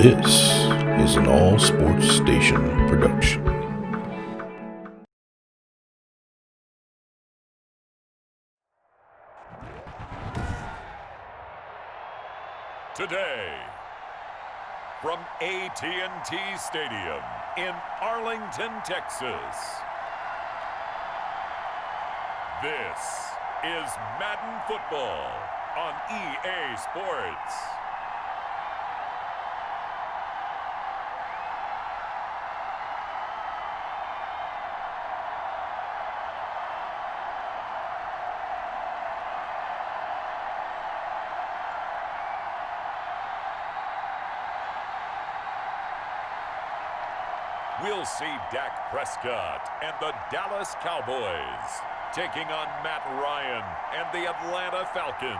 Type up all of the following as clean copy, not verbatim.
This is an All Sports Station production. Today, from AT&T Stadium in Arlington, Texas, this is Madden Football on EA Sports. We'll see Dak Prescott and the Dallas Cowboys taking on Matt Ryan and the Atlanta Falcons.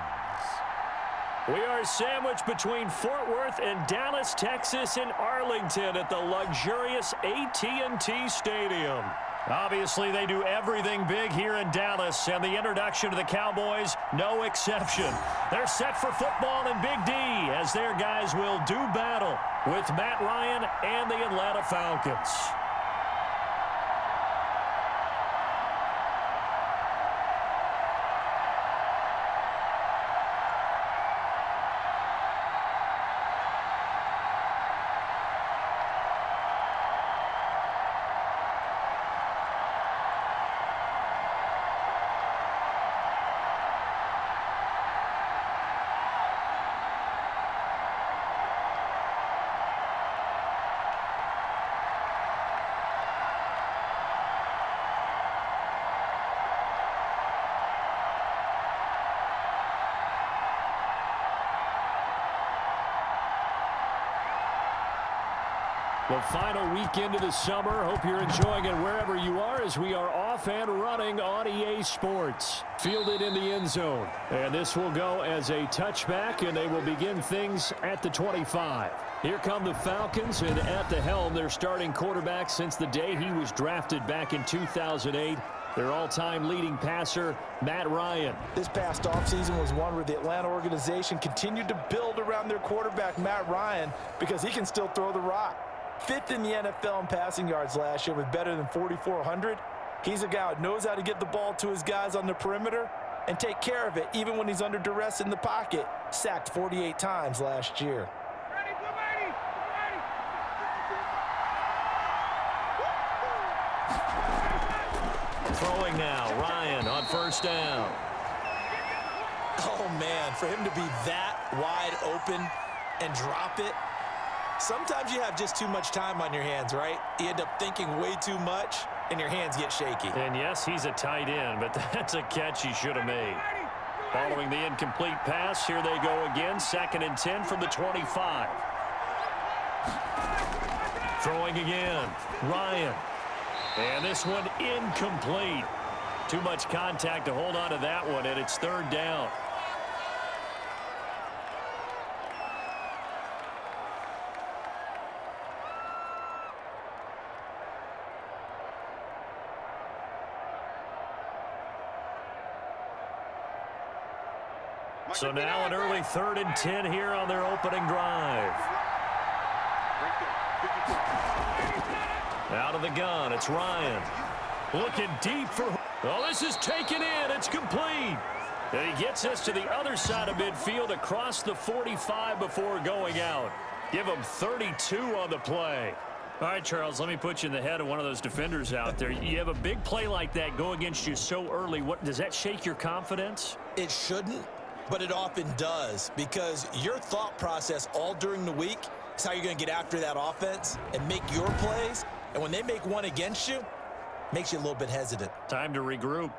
We are sandwiched between Fort Worth and Dallas, Texas, and Arlington at the luxurious AT&T Stadium. Obviously, they do everything big here in Dallas, and the introduction to the Cowboys, no exception. They're set for football in Big D as their guys will do battle with Matt Ryan and the Atlanta Falcons. The final weekend of the summer. Hope you're enjoying it wherever you are as we are off and running on EA Sports. Fielded in the end zone. And this will go as a touchback, and they will begin things at the 25. Here come the Falcons, and at the helm, their starting quarterback since the day he was drafted back in 2008. Their all-time leading passer, Matt Ryan. This past offseason was one where the Atlanta organization continued to build around their quarterback, Matt Ryan, because he can still throw the rock. Fifth in the NFL in passing yards last year with better than 4,400. He's a guy who knows how to get the ball to his guys on the perimeter and take care of it even when he's under duress in the pocket. Sacked 48 times last year. Throwing now, Ryan on first down. Oh, man, for him to be that wide open and drop it. Sometimes you have just too much time on your hands, right? You end up thinking way too much, and your hands get shaky. And yes, he's a tight end, but that's a catch he should have made. Following the incomplete pass, here they go again. 2nd and 10 from the 25. Throwing again, Ryan. And this one incomplete. Too much contact to hold on to that one, and it's 3rd down. So now an early 3rd and 10 here on their opening drive. Out of the gun, it's Ryan. Looking deep for... Oh, this is taken in. It's complete. And he gets us to the other side of midfield across the 45 before going out. Give him 32 on the play. All right, Charles, let me put you in the head of one of those defenders out there. You have a big play like that go against you so early. What does that shake your confidence? It shouldn't, but it often does, because your thought process all during the week is how you're going to get after that offense and make your plays. And when they make one against you, makes you a little bit hesitant. Time to regroup.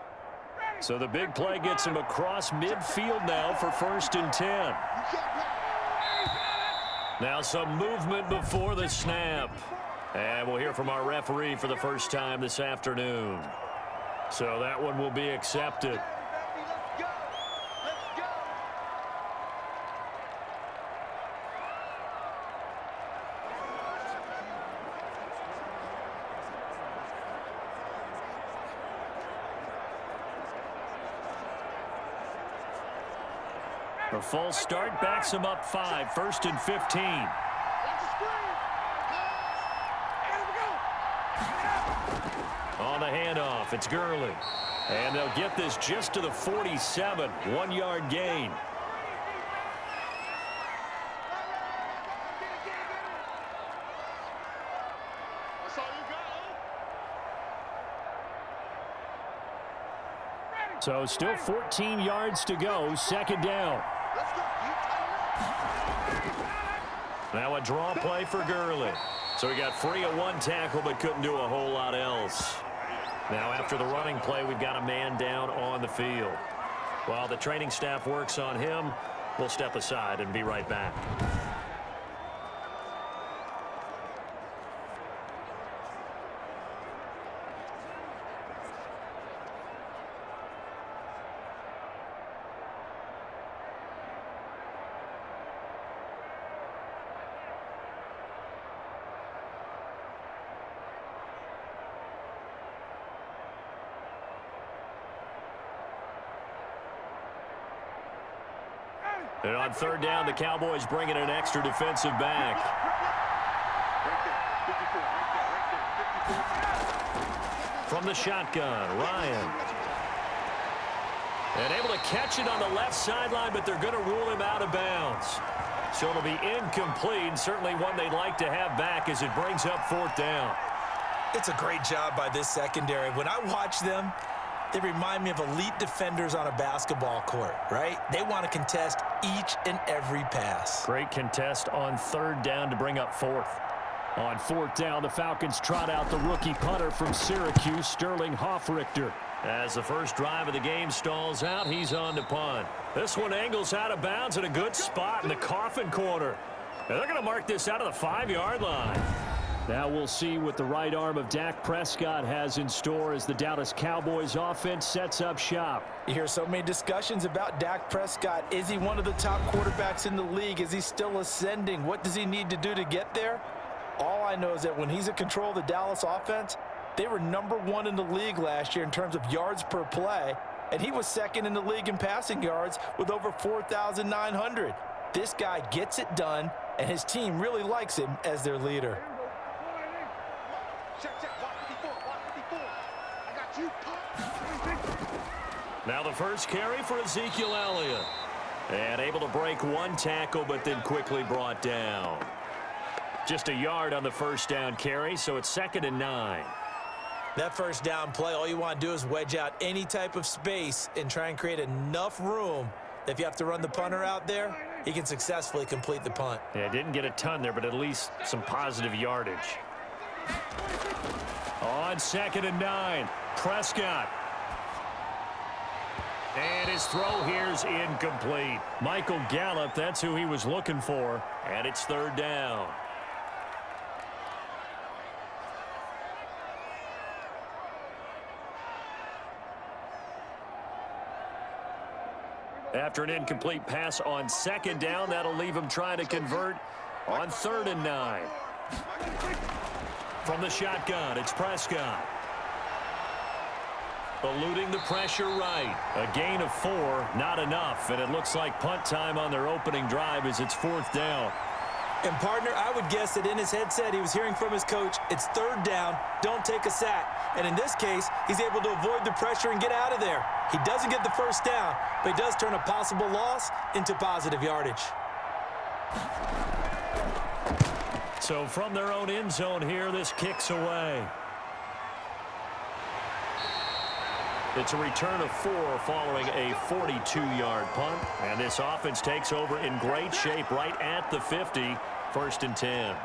So the big play gets him across midfield now for 1st and 10. Now some movement before the snap. And we'll hear from our referee for the first time this afternoon. So that one will be accepted. A full start backs him up 5, 1st and 15. the handoff. It's Gurley. And they'll get this just to the 47. 1-yard gain. So still 14 yards to go. Second down. Now a draw play for Gurley. So he got free of one tackle but couldn't do a whole lot else. Now after the running play, we've got a man down on the field. While the training staff works on him, we'll step aside and be right back. And on third down, the Cowboys bring in an extra defensive back. From the shotgun, Ryan. And able to catch it on the left sideline, but they're going to rule him out of bounds. So it'll be incomplete, certainly one they'd like to have back as it brings up fourth down. It's a great job by this secondary. When I watch them, they remind me of elite defenders on a basketball court, right? They want to contest each and every pass. Great contest on third down to bring up fourth. On fourth down, the Falcons trot out the rookie punter from Syracuse, Sterling Hoffrichter. As the first drive of the game stalls out, he's on to punt. This one angles out of bounds at a good spot in the coffin corner. And they're going to mark this out of the 5-yard line. Now we'll see what the right arm of Dak Prescott has in store as the Dallas Cowboys offense sets up shop. You hear so many discussions about Dak Prescott. Is he one of the top quarterbacks in the league? Is he still ascending? What does he need to do to get there? All I know is that when he's in control of the Dallas offense, they were #1 in the league last year in terms of yards per play, and he was second in the league in passing yards with over 4,900. This guy gets it done, and his team really likes him as their leader. Now the first carry for Ezekiel Elliott. And able to break one tackle, but then quickly brought down. Just a yard on the first down carry, so it's 2nd and 9. That first down play, all you want to do is wedge out any type of space and try and create enough room that if you have to run the punter out there, he can successfully complete the punt. Yeah, didn't get a ton there, but at least some positive yardage. On 2nd and 9, Prescott. And his throw here's incomplete. Michael Gallup, that's who he was looking for. And it's 3rd down. After an incomplete pass on 2nd down, that'll leave him trying to convert on 3rd and 9. From the shotgun, it's Prescott. Eluding the pressure right. A gain of 4, not enough. And it looks like punt time on their opening drive as it's 4th down. And, partner, I would guess that in his headset he was hearing from his coach, it's 3rd down, don't take a sack. And in this case, he's able to avoid the pressure and get out of there. He doesn't get the first down, but he does turn a possible loss into positive yardage. So from their own end zone here, this kicks away. It's a return of 4 following a 42-yard punt. And this offense takes over in great shape right at the 50. 1st and 10.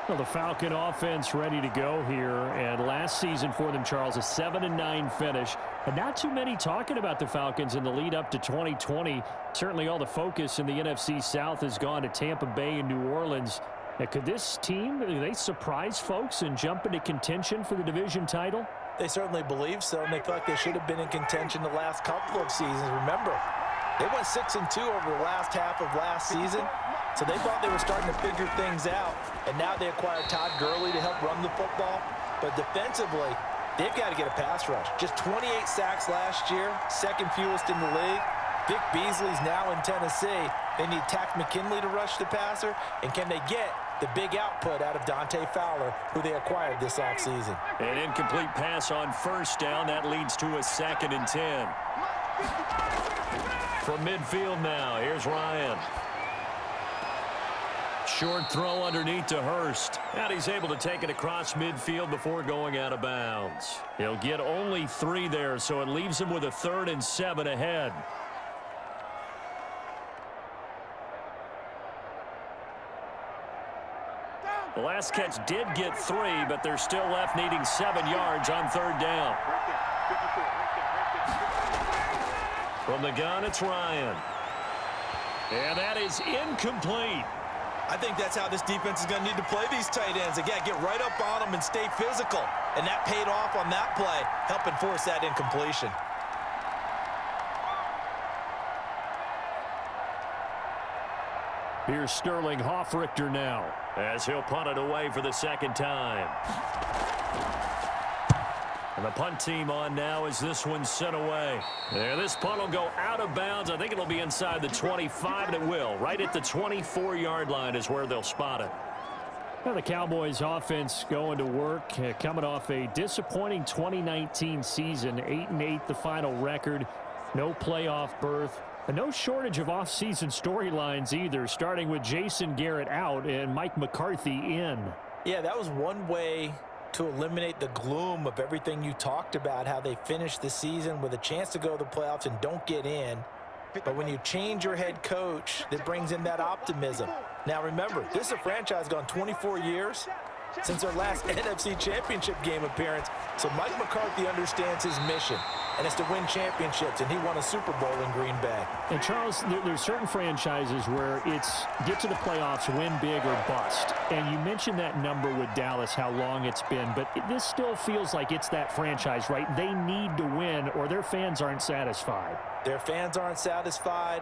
Well, the Falcon offense ready to go here. And last season for them, Charles, a 7-9 finish. And not too many talking about the Falcons in the lead up to 2020. Certainly all the focus in the NFC South has gone to Tampa Bay and New Orleans. Now, could this team, do they surprise folks and jump into contention for the division title? They certainly believe so, and they feel like they should have been in contention the last couple of seasons. Remember, they went 6-2 over the last half of last season, so they thought they were starting to figure things out, and now they acquired Todd Gurley to help run the football. But defensively, they've got to get a pass rush. Just 28 sacks last year, 2nd fewest in the league. Vic Beasley's now in Tennessee. They need Tack McKinley to rush the passer, and can they get the big output out of Dante Fowler, who they acquired this offseason. An incomplete pass on first down. That leads to a 2nd and 10. From midfield now, here's Ryan. Short throw underneath to Hurst. And he's able to take it across midfield before going out of bounds. He'll get only 3 there, so it leaves him with a 3rd and 7 ahead. The last catch did get 3, but they're still left needing 7 yards on 3rd down. From the gun, it's Ryan. And that is incomplete. I think that's how this defense is going to need to play these tight ends. Again, get right up on them and stay physical. And that paid off on that play, helping force that incompletion. Here's Sterling Hoffrichter now, as he'll punt it away for the 2nd time. And the punt team on now as this one's sent away. There, this punt will go out of bounds. I think it'll be inside the 25, and it will. Right at the 24-yard line is where they'll spot it. Well, the Cowboys offense going to work, coming off a disappointing 2019 season. 8-8 the final record. No playoff berth. And no shortage of off-season storylines either, starting with Jason Garrett out and Mike McCarthy in. Yeah, that was one way to eliminate the gloom of everything you talked about, how they finished the season with a chance to go to the playoffs and don't get in. But when you change your head coach, that brings in that optimism. Now remember, this is a franchise gone 24 years since their last NFC Championship game appearance. So Mike McCarthy understands his mission, and it's to win championships, and he won a Super Bowl in Green Bay. And Charles, there's certain franchises where it's get to the playoffs, win big or bust. And you mentioned that number with Dallas, how long it's been, but this still feels like it's that franchise, right? They need to win or their fans aren't satisfied. Their fans aren't satisfied.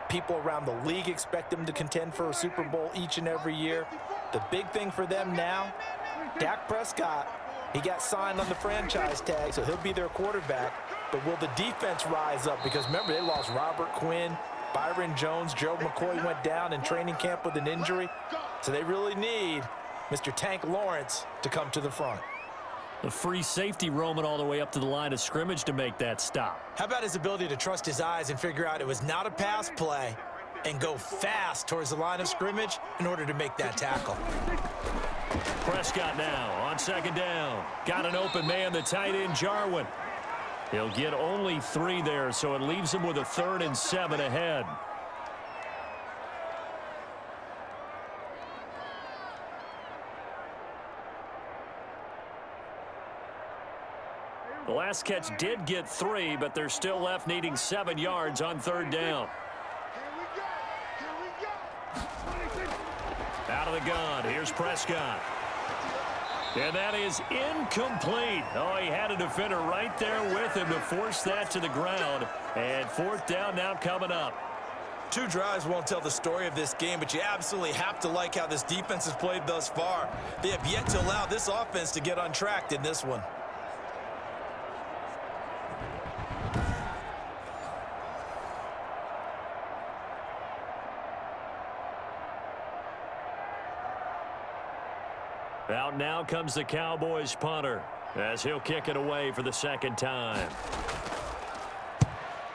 People around the league expect them to contend for a Super Bowl each and every year. The big thing for them now, Dak Prescott, he got signed on the franchise tag, so he'll be their quarterback. But will the defense rise up? Because remember, they lost Robert Quinn, Byron Jones, Gerald McCoy went down in training camp with an injury. So they really need Mr. Tank Lawrence to come to the front. The free safety roaming all the way up to the line of scrimmage to make that stop. How about his ability to trust his eyes and figure out it was not a pass play and go fast towards the line of scrimmage in order to make that tackle? Prescott now on 2nd down. Got an open man, the tight end, Jarwin. He'll get only 3 there, so it leaves him with a 3rd and 7 ahead. The last catch did get 3, but they're still left needing 7 yards on 3rd down. Out of the gun, here's Prescott. And that is incomplete. Oh, he had a defender right there with him to force that to the ground. And 4th down now coming up. 2 drives won't tell the story of this game, but you absolutely have to like how this defense has played thus far. They have yet to allow this offense to get untracked in this one. Out now comes the Cowboys punter as he'll kick it away for the 2nd time.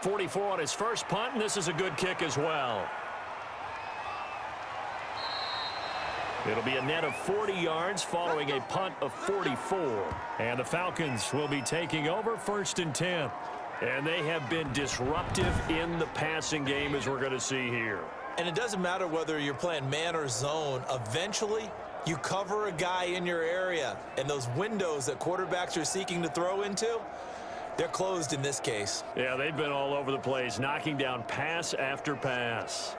44 on his first punt, and this is a good kick as well. It'll be a net of 40 yards following a punt of 44. And the Falcons will be taking over 1st and 10. And they have been disruptive in the passing game, as we're going to see here. And it doesn't matter whether you're playing man or zone. Eventually, you cover a guy in your area, and those windows that quarterbacks are seeking to throw into, they're closed in this case. Yeah, they've been all over the place, knocking down pass after pass.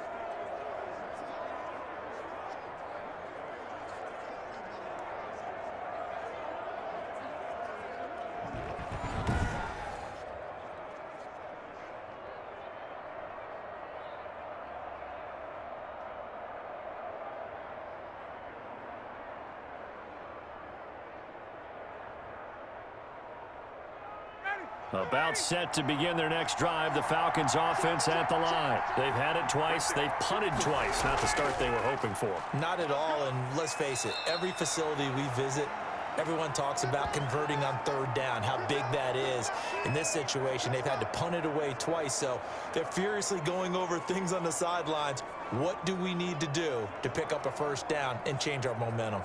About set to begin their next drive, the Falcons offense at the line. They've had it twice. They've punted twice. Not the start they were hoping for. Not at all, and let's face it, every facility we visit, everyone talks about converting on third down, how big that is. In this situation, they've had to punt it away twice, so they're furiously going over things on the sidelines. What do we need to do to pick up a first down and change our momentum?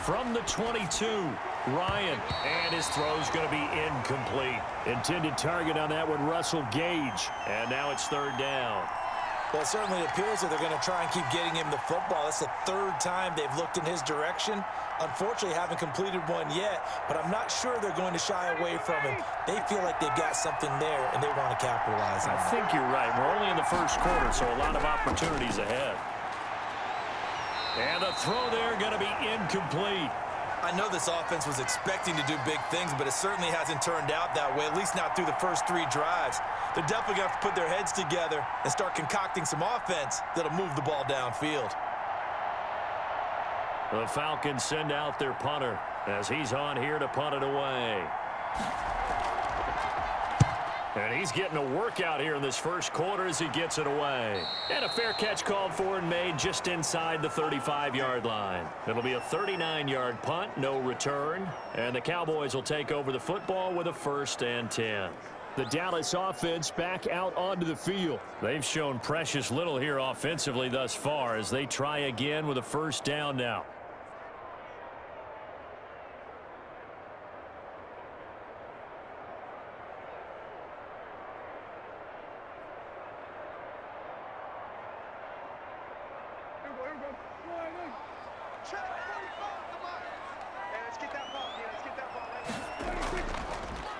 From the 22, Ryan, and his throw's going to be incomplete. Intended target on that one, Russell Gage, and now it's third down. Well, it certainly appears that they're going to try and keep getting him the football. That's the third time they've looked in his direction. Unfortunately, haven't completed one yet, but I'm not sure they're going to shy away from him. They feel like they've got something there, and they want to capitalize on it. I think you're right. We're only in the first quarter, so a lot of opportunities ahead. And the throw there going to be incomplete. I know this offense was expecting to do big things, but it certainly hasn't turned out that way, at least not through the first 3 drives. They're definitely going to have to put their heads together and start concocting some offense that'll move the ball downfield. The Falcons send out their punter as he's on here to punt it away. And he's getting a workout here in this first quarter as he gets it away. And a fair catch called for and made just inside the 35-yard line. It'll be a 39-yard punt, no return. And the Cowboys will take over the football with a 1st and 10. The Dallas offense back out onto the field. They've shown precious little here offensively thus far as they try again with a 1st down now.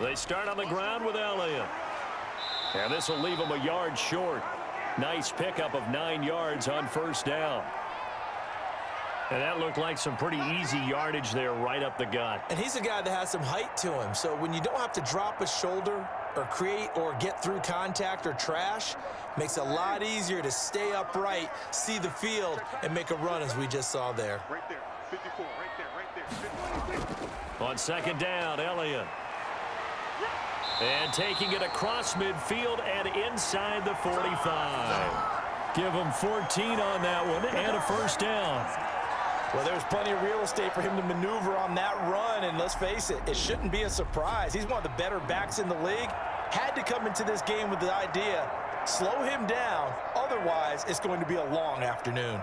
They start on the ground with Elliott. And this will leave him a yard short. Nice pickup of 9 yards on 1st down. And that looked like some pretty easy yardage there right up the gut. And he's a guy that has some height to him. So when you don't have to drop a shoulder or create or get through contact or trash, makes it a lot easier to stay upright, see the field, and make a run as we just saw there. Right there, 54, right there, right there. On 2nd down, Elliott. And taking it across midfield and inside the 45. Give him 14 on that one and a 1st down. Well, there's plenty of real estate for him to maneuver on that run, and let's face it, it shouldn't be a surprise. He's one of the better backs in the league. Had to come into this game with the idea, slow him down, otherwise it's going to be a long afternoon.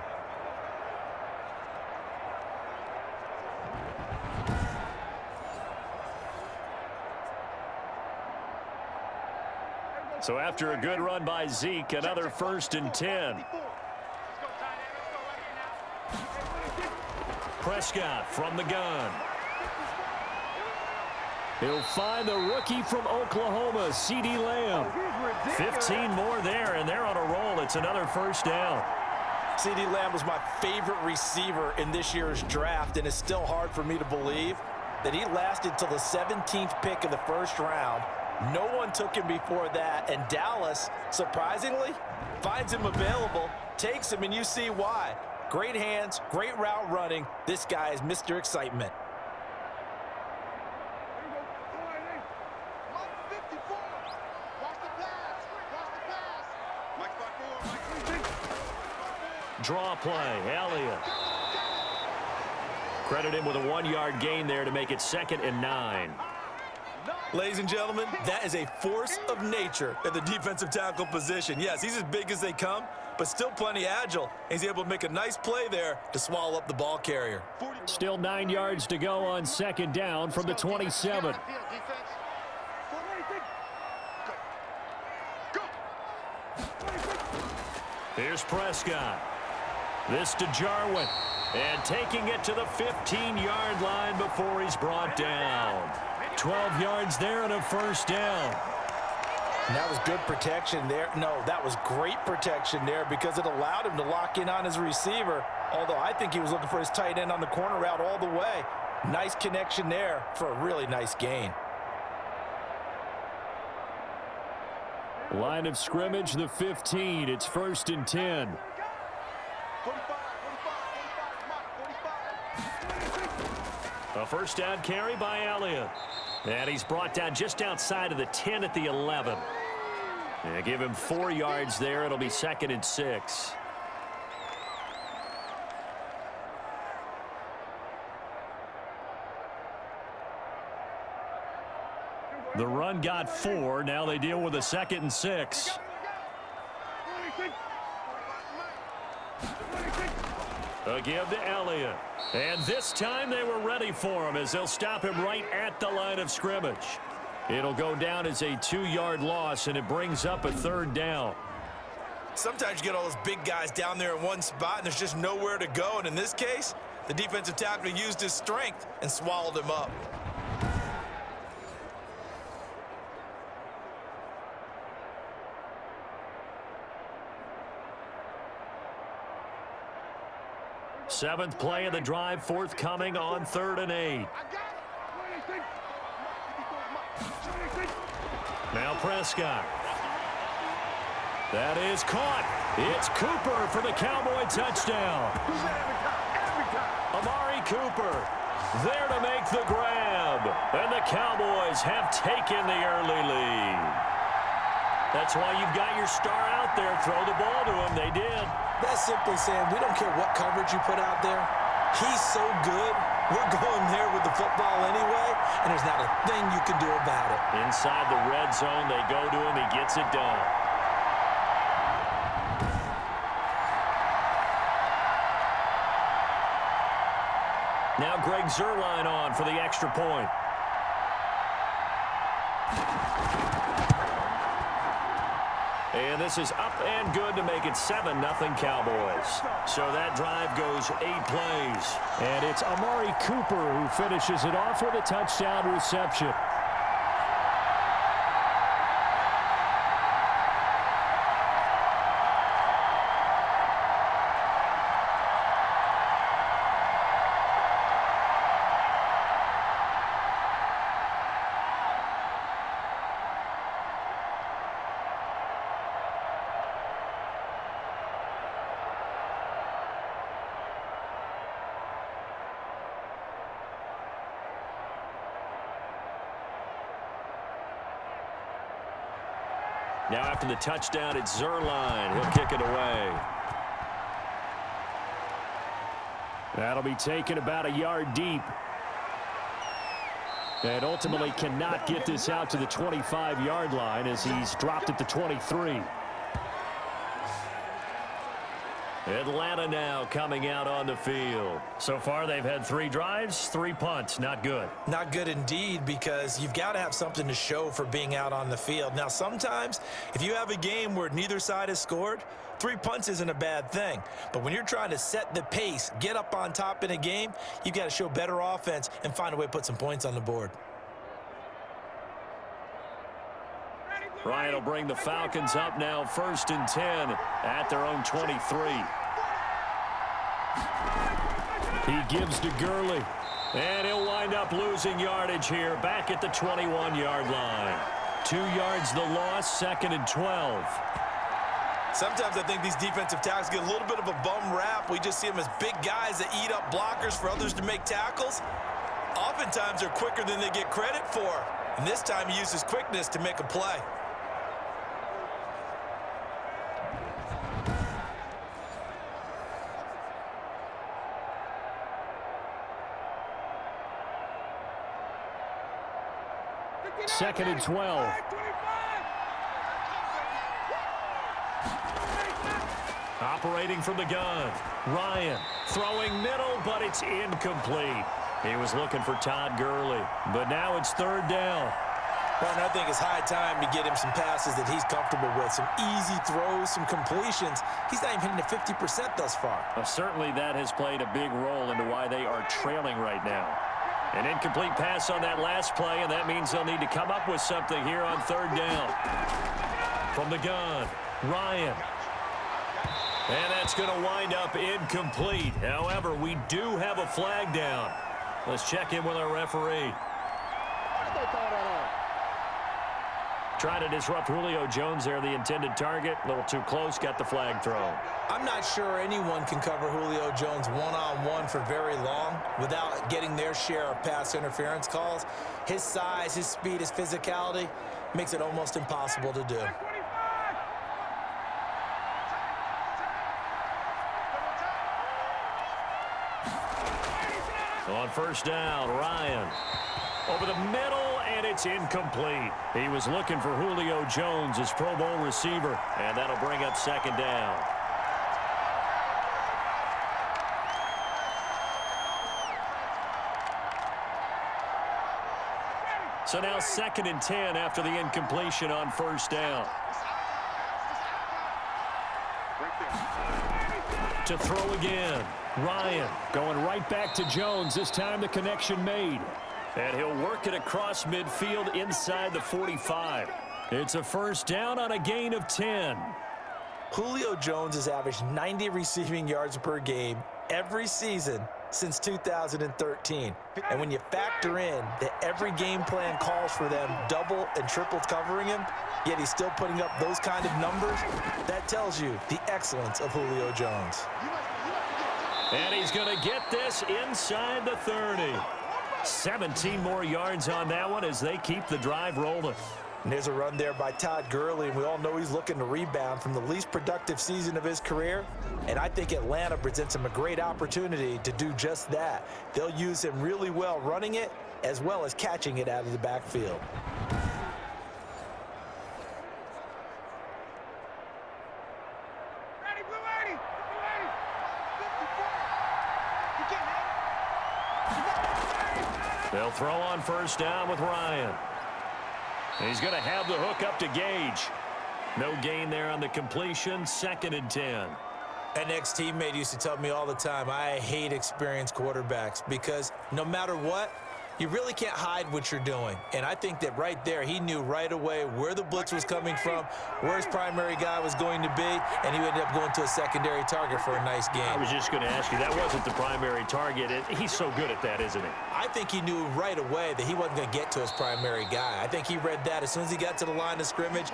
So after a good run by Zeke, another 1st and 10. Prescott from the gun. He'll find the rookie from Oklahoma, CeeDee Lamb. 15 more there, and they're on a roll. It's another 1st down. CeeDee Lamb was my favorite receiver in this year's draft, and it's still hard for me to believe that he lasted till the 17th pick of the 1st round. No one took him before that, and Dallas, surprisingly, finds him available, takes him, and you see why. Great hands, great route running. This guy is Mr. Excitement. Draw play, Elliott. Credit him with a 1-yard gain there to make it 2nd and 9. Ladies and gentlemen, that is a force of nature at the defensive tackle position. Yes, he's as big as they come, but still plenty agile. He's able to make a nice play there to swallow up the ball carrier. Still 9 yards to go on 2nd down from the 27. Here's Prescott. This to Jarwin. And taking it to the 15-yard line before he's brought down. 12 yards there and a 1st down. And that was good protection there. No, that was great protection there because it allowed him to lock in on his receiver, although I think he was looking for his tight end on the corner route all the way. Nice connection there for a really nice gain. Line of scrimmage, the 15. It's 1st and 10. 45. A first down carry by Elliott. And he's brought down just outside of the 10 at the 11. They give him 4 yards there. It'll be 2nd and 6. The run got 4. Now they deal with a 2nd and 6. A give to Elliott. And this time they were ready for him as they'll stop him right at the line of scrimmage. It'll go down as a 2-yard loss, and it brings up a 3rd down. Sometimes you get all those big guys down there in one spot, and there's just nowhere to go. And in this case, the defensive tackle used his strength and swallowed him up. Seventh play of the drive, forthcoming on 3rd and 8. Now Prescott. That is caught. It's Cooper for the Cowboy touchdown. Amari Cooper there to make the grab. And the Cowboys have taken the early lead. That's why you've got your star out there. Throw the ball to him. They did. That's simply saying we don't care what coverage you put out there. He's so good. We're going there with the football anyway, and there's not a thing you can do about it. Inside the red zone, they go to him. He gets it done. Now Greg Zuerlein on for the extra point. And this is up and good to make it 7-0 Cowboys. So that drive goes 8 plays. And it's Amari Cooper who finishes it off with a touchdown reception. Now after the touchdown, it's Zuerlein. He'll kick it away. That'll be taken about a yard deep. And ultimately cannot get this out to the 25-yard line as he's dropped at the 23. Atlanta now coming out on the field. So far they've had 3 drives, 3 punts. Not good. Not good indeed, because you've got to have something to show for being out on the field. Now, sometimes if you have a game where neither side has scored, 3 punts isn't a bad thing. But when you're trying to set the pace, get up on top in a game, you've got to show better offense and find a way to put some points on the board. Ryan will bring the Falcons up now 1st and 10 at their own 23. He gives to Gurley. And he'll wind up losing yardage here back at the 21-yard line. 2 yards the loss, 2nd and 12. Sometimes I think these defensive tackles get a little bit of a bum rap. We just see them as big guys that eat up blockers for others to make tackles. Oftentimes they're quicker than they get credit for. And this time he uses quickness to make a play. Second and 12. Operating from the gun. Ryan throwing middle, but it's incomplete. He was looking for Todd Gurley, but now it's 3rd down. Well, and I think it's high time to get him some passes that he's comfortable with. Some easy throws, some completions. He's not even hitting the 50% thus far. Well, certainly that has played a big role into why they are trailing right now. An incomplete pass on that last play, and that means they'll need to come up with something here on third down. From the gun, Ryan. And that's going to wind up incomplete. However, we do have a flag down. Let's check in with our referee. Trying to disrupt Julio Jones there, the intended target. A little too close, got the flag thrown. I'm not sure anyone can cover Julio Jones one-on-one for very long without getting their share of pass interference calls. His size, his speed, his physicality makes it almost impossible to do. On first down, Ryan. Over the middle, and it's incomplete. He was looking for Julio Jones, his Pro Bowl receiver, and that'll bring up second down. So now 2nd and 10 after the incompletion on first down. To throw again, Ryan going right back to Jones. This time the connection made. And he'll work it across midfield inside the 45. It's a first down on a gain of 10. Julio Jones has averaged 90 receiving yards per game every season since 2013. And when you factor in that every game plan calls for them double and triple covering him, yet he's still putting up those kind of numbers, that tells you the excellence of Julio Jones. And he's going to get this inside the 30. 17 more yards on that one as they keep the drive rolling. And there's a run there by Todd Gurley, and we all know he's looking to rebound from the least productive season of his career. And I think Atlanta presents him a great opportunity to do just that. They'll use him really well running it as well as catching it out of the backfield. They'll throw on first down with Ryan. He's going to have the hook up to Gage. No gain there on the completion. 2nd and 10. An ex-teammate used to tell me all the time, I hate experienced quarterbacks because no matter what, you really can't hide what you're doing. And I think that right there, he knew right away where the blitz was coming from, where his primary guy was going to be, and he ended up going to a secondary target for a nice game. I was just going to ask you, that wasn't the primary target. He's so good at that, isn't he? I think he knew right away that he wasn't going to get to his primary guy. I think he read that as soon as he got to the line of scrimmage,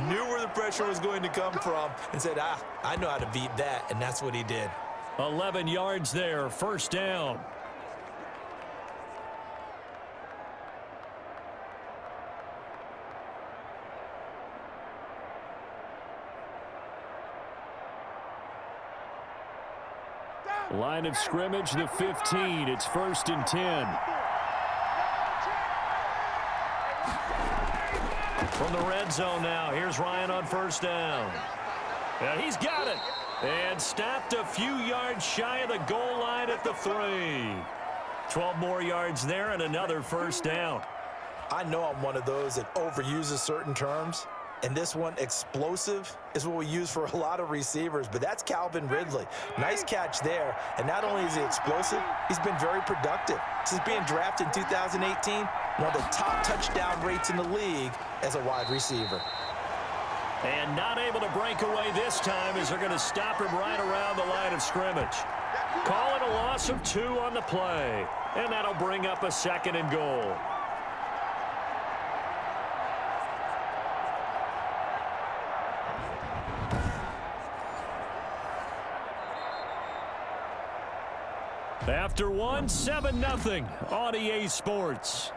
knew where the pressure was going to come from, and said, I know how to beat that, and that's what he did. 11 yards there, first down. Line of scrimmage, the 15. It's 1st and 10. From the red zone now, here's Ryan on first down. And he's got it. And stopped a few yards shy of the goal line at the 3. 12 more yards there and another first down. I know I'm one of those that overuses certain terms. And this one, explosive, is what we use for a lot of receivers. But that's Calvin Ridley. Nice catch there. And not only is he explosive, he's been very productive. Since being drafted in 2018, one of the top touchdown rates in the league as a wide receiver. And not able to break away this time as they're going to stop him right around the line of scrimmage. Call it a loss of 2 on the play. And that'll bring up a 2nd and goal. After one, 7-0 on EA Sports.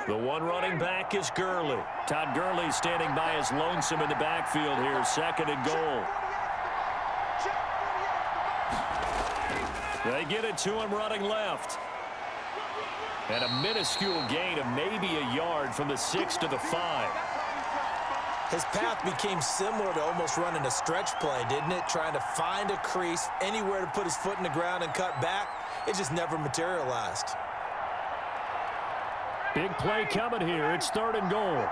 The one running back is Gurley. Todd Gurley standing by as lonesome in the backfield here. 2nd and goal. They get it to him running left. And a minuscule gain of maybe a yard from the 6 to the 5. His path became similar to almost running a stretch play, didn't it? Trying to find a crease, anywhere to put his foot in the ground and cut back. It just never materialized. Big play coming here. It's 3rd and goal.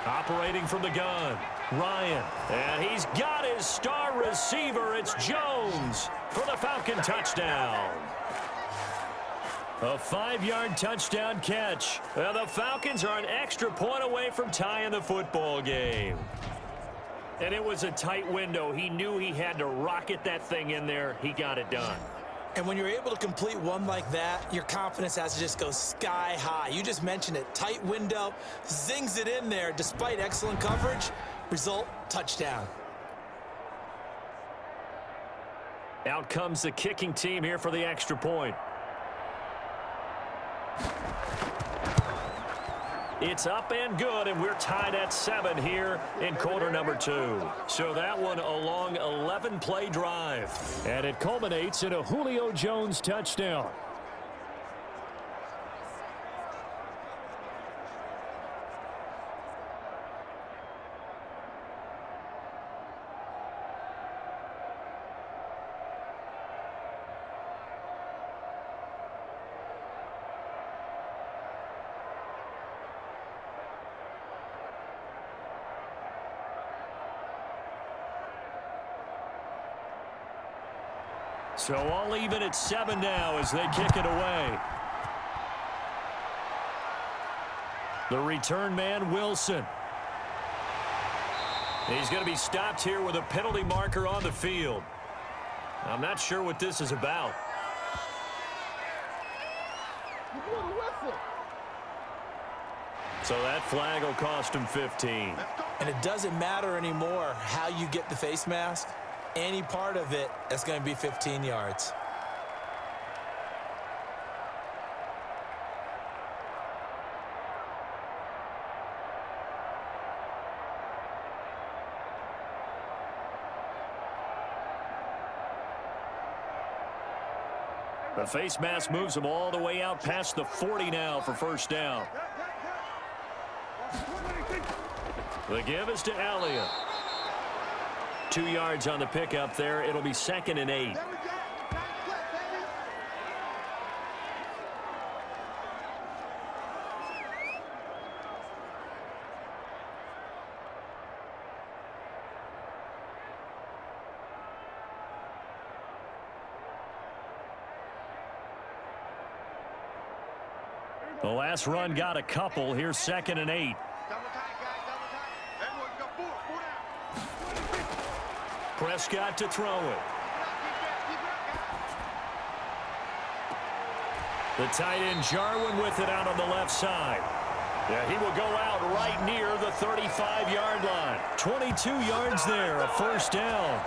Operating from the gun, Ryan. And he's got his star receiver. It's Jones for the Falcon touchdown. A 5-yard touchdown catch. And the Falcons are an extra point away from tying the football game. And it was a tight window. He knew he had to rocket that thing in there. He got it done. And when you're able to complete one like that, your confidence has to just go sky high. You just mentioned it. Tight window, zings it in there despite excellent coverage. Result, touchdown. Out comes the kicking team here for the extra point. It's up and good, and we're tied at 7 here in quarter number 2. So that one a long 11-play drive. And it culminates in a Julio Jones touchdown. So all even at 7 now as they kick it away. The return man, Wilson. He's going to be stopped here with a penalty marker on the field. I'm not sure what this is about. So that flag will cost him 15. And it doesn't matter anymore how you get the face mask. Any part of it, that's going to be 15 yards. The face mask moves him all the way out past the 40 now for first down. The give is to Elliott. 2 yards on the pickup there. It'll be 2nd and 8. The last run got a couple. Here's 2nd and 8. Prescott to throw it. The tight end Jarwin with it out on the left side. Yeah, he will go out right near the 35-yard line. 22 yards there, a first down.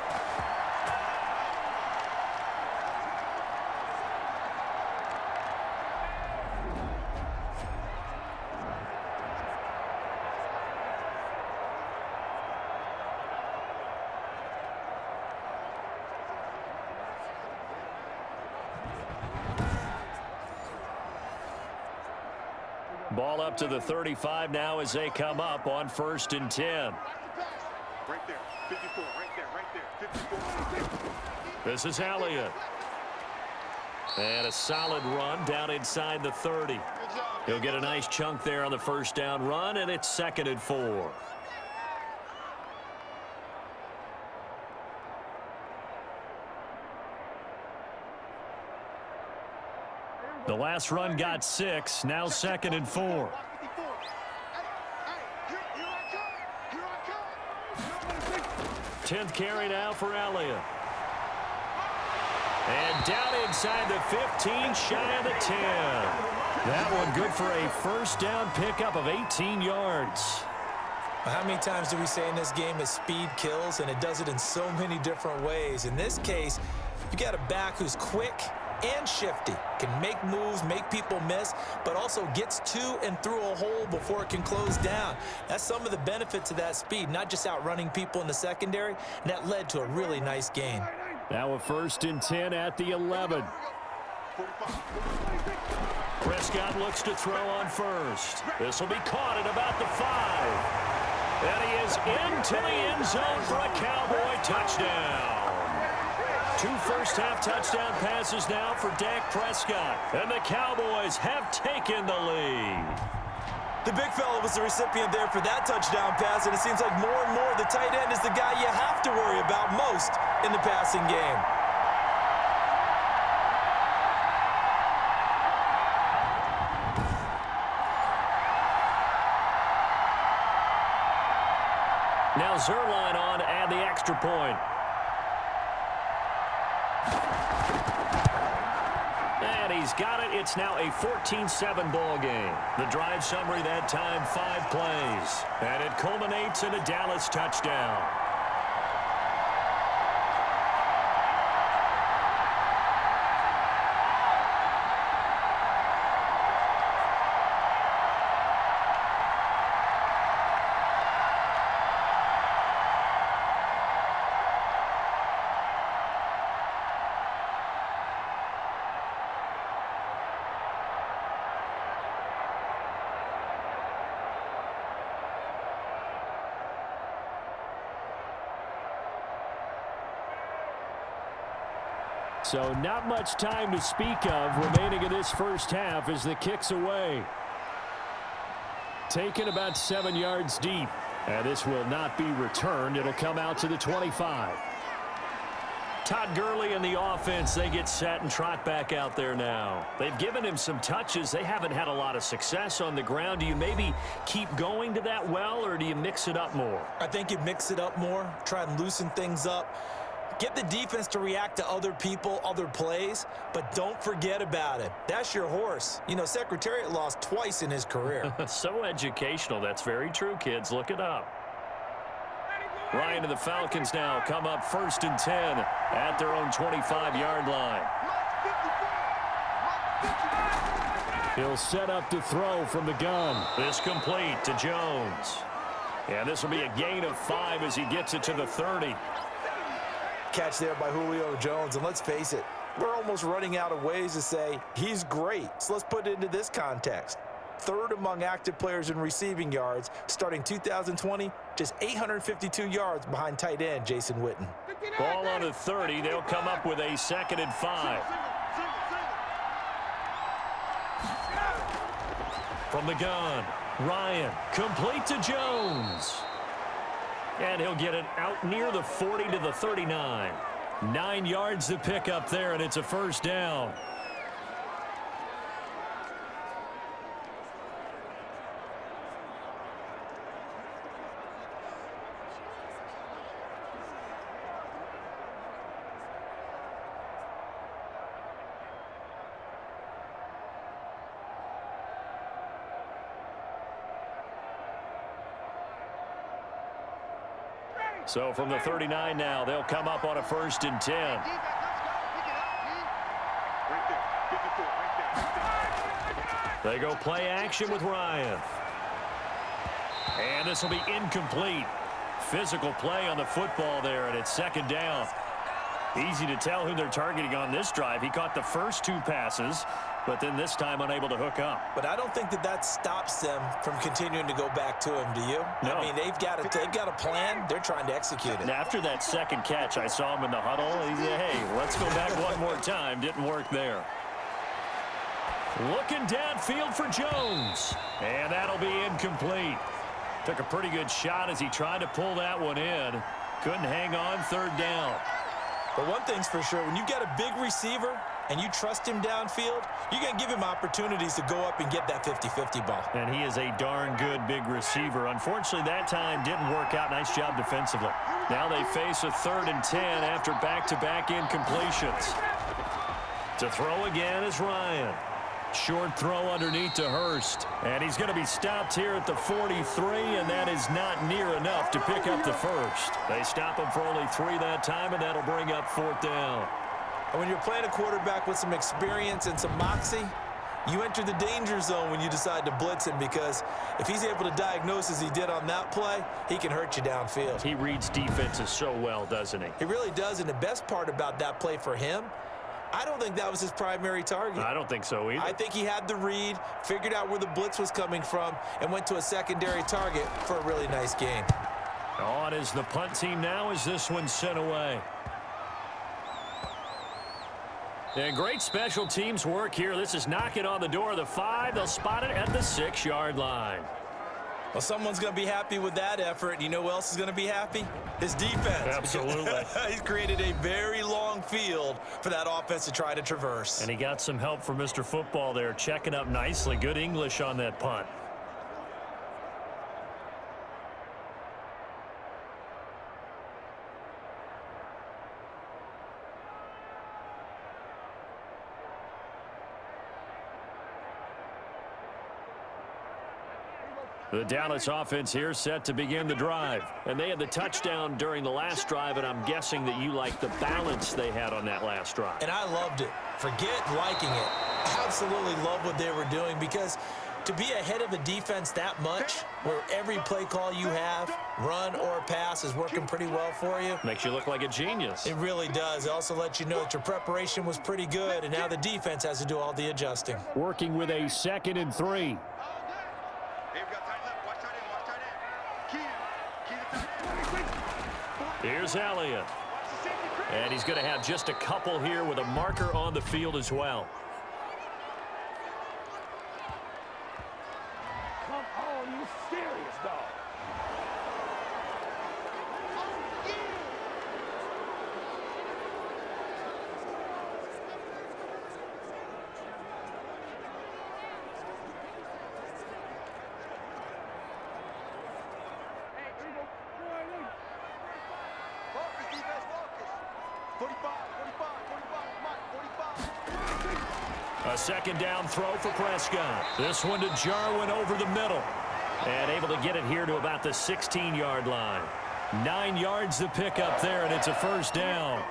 Ball up to the 35 now as they come up on 1st and 10. Right there, 54, right there, 54. This is Elliott. And a solid run down inside the 30. He'll get a nice chunk there on the first down run, and it's 2nd and 4. The last run got 6, now 2nd and 4. 10th carry now for Elliott. And down inside the 15, shy of the 10. That one good for a first down pickup of 18 yards. How many times do we say in this game that speed kills, and it does it in so many different ways? In this case, you got a back who's quick and shifty, can make moves, make people miss, but also gets to and through a hole before it can close down. That's some of the benefits of that speed, not just outrunning people in the secondary, and that led to a really nice gain. Now a 1st and 10 at the 11. Prescott looks to throw on first. This will be caught at about the 5. And he is into the end zone for a Cowboy touchdown. 2 first-half touchdown passes now for Dak Prescott. And the Cowboys have taken the lead. The big fella was the recipient there for that touchdown pass, and it seems like more and more the tight end is the guy you have to worry about most in the passing game. Now Zerline on to add the extra point. And he's got it. It's now a 14-7 ball game. The drive summary that time, 5 plays. And it culminates in a Dallas touchdown. So not much time to speak of remaining in this first half as the kick's away. Taken about 7 yards deep. And this will not be returned. It'll come out to the 25. Todd Gurley and the offense, they get set and trot back out there now. They've given him some touches. They haven't had a lot of success on the ground. Do you maybe keep going to that well, or do you mix it up more? I think you mix it up more, try and loosen things up. Get the defense to react to other people, other plays, but don't forget about it. That's your horse. You know, Secretariat lost twice in his career. So educational. That's very true, kids. Look it up. Ryan and the Falcons now come up 1st and 10 at their own 25-yard line. He'll set up to throw from the gun. This complete to Jones. And this will be a gain of 5 as he gets it to the 30. Catch there by Julio Jones, and let's face it, we're almost running out of ways to say he's great. So let's put it into this context. 3rd among active players in receiving yards, starting 2020, just 852 yards behind tight end Jason Witten. Ball on the 30. They'll come up with a 2nd and 5. From the gun, Ryan, complete to Jones. And he'll get it out near the 40 to the 39. 9 yards to pick up there, and it's a 1st down. So from the 39 now, they'll come up on a 1st and 10. They go play action with Ryan. And this will be incomplete. Physical play on the football there, and it's 2nd down. Easy to tell who they're targeting on this drive. He caught the first 2 passes, but then this time unable to hook up. But I don't think that stops them from continuing to go back to him, do you? No. I mean, they've got a plan. They're trying to execute it. And after that 2nd catch, I saw him in the huddle. He said, hey, let's go back one more time. Didn't work there. Looking downfield for Jones. And that'll be incomplete. Took a pretty good shot as he tried to pull that one in. Couldn't hang on, 3rd down. But one thing's for sure, when you've got a big receiver and you trust him downfield, you're going to give him opportunities to go up and get that 50-50 ball. And he is a darn good big receiver. Unfortunately, that time didn't work out. Nice job defensively. Now they face a 3rd and 10 after back-to-back incompletions. To throw again is Ryan. Short throw underneath to Hurst. And he's going to be stopped here at the 43, and that is not near enough to pick up the 1st. They stop him for only 3 that time, and that'll bring up 4th down. And when you're playing a quarterback with some experience and some moxie, you enter the danger zone when you decide to blitz him, because if he's able to diagnose as he did on that play, he can hurt you downfield. He reads defenses so well, doesn't he? He really does, and the best part about that play for him, I don't think that was his primary target. I don't think so either. I think he had the read, figured out where the blitz was coming from, and went to a secondary target for a really nice gain. On is the punt team now as this one's sent away. And great special teams work here. This is knocking on the door of the 5. They'll spot it at the 6-yard line. Well, someone's going to be happy with that effort. You know who else is going to be happy? His defense. Absolutely. He's created a very long field for that offense to try to traverse. And he got some help from Mr. Football there, checking up nicely. Good English on that punt. The Dallas offense here set to begin the drive. And they had the touchdown during the last drive, and I'm guessing that you like the balance they had on that last drive. And I loved it. Forget liking it. Absolutely love what they were doing, because to be ahead of a defense that much, where every play call you have, run or pass, is working pretty well for you. Makes you look like a genius. It really does. It also lets you know that your preparation was pretty good, and now the defense has to do all the adjusting. Working with a 2nd and 3. Here's Elliott. And he's going to have just a couple here with a marker on the field as well. Come on, you serious, dog. A 2nd down throw for Prescott. This one to Jarwin over the middle. And able to get it here to about the 16-yard line. 9 yards to pick up there, and it's a 1st down.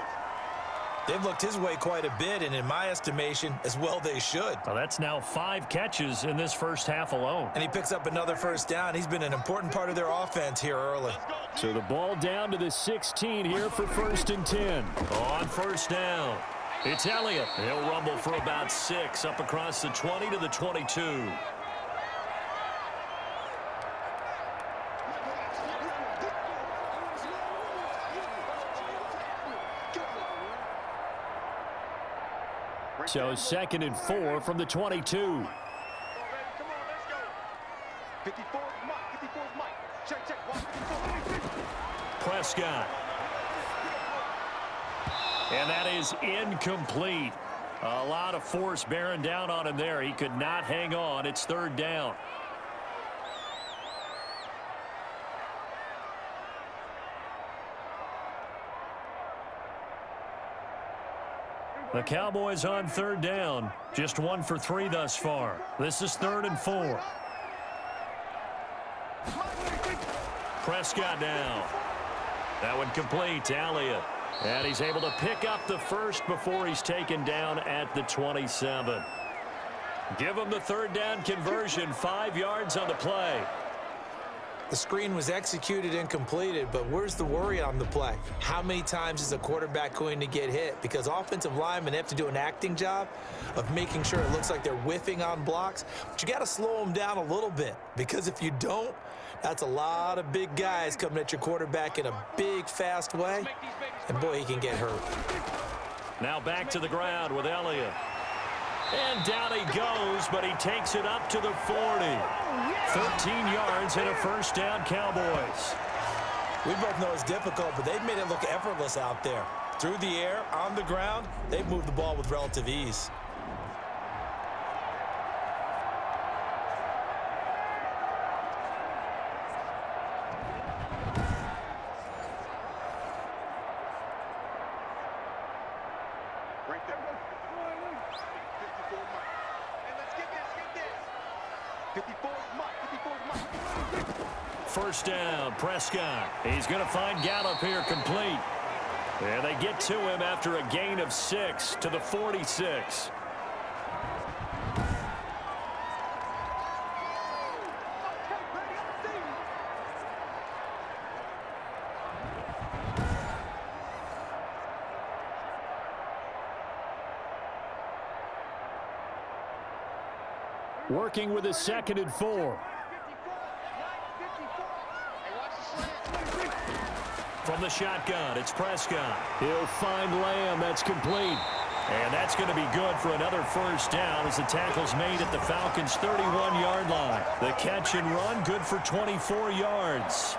They've looked his way quite a bit, and in my estimation, as well they should. Well, that's now 5 catches in this first half alone. And he picks up another 1st down. He's been an important part of their offense here early. So the ball down to the 16 here for 1st and 10. On 1st down, it's Elliott. He'll rumble for about 6 up across the 20 to the 22. So 2nd and 4 from the 22. Come on, let's go. 54 is Mike. 54 is Mike. Check. 154. Prescott. And that is incomplete. A lot of force bearing down on him there. He could not hang on. It's 3rd down. The Cowboys on 3rd down. Just 1 for 3 thus far. This is 3rd and 4. Prescott down. That one complete to Elliott. And he's able to pick up the 1st before he's taken down at the 27. Give him the 3rd down conversion. 5 yards on the play. The screen was executed and completed, but where's the worry on the play? How many times is a quarterback going to get hit? Because offensive linemen have to do an acting job of making sure it looks like they're whiffing on blocks. But you got to slow them down a little bit, because if you don't, that's a lot of big guys coming at your quarterback in a big, fast way. And, boy, he can get hurt. Now back to the ground with Elliott. And down he goes, but he takes it up to the 40. 13 yards and a 1st down, Cowboys. We both know it's difficult, but they've made it look effortless out there. Through the air, on the ground, they've moved the ball with relative ease. Right there. 54 Mike. And let's get this. 54 Mike. 54 Mike. 1st down, Prescott. He's going to find Gallup here complete. And they get to him after a gain of 6 to the 46. Working with a 2nd and 4. From the shotgun, it's Prescott. He'll find Lamb. That's complete. And that's going to be good for another first down as the tackle's made at the Falcons' 31-yard line. The catch and run, good for 24 yards.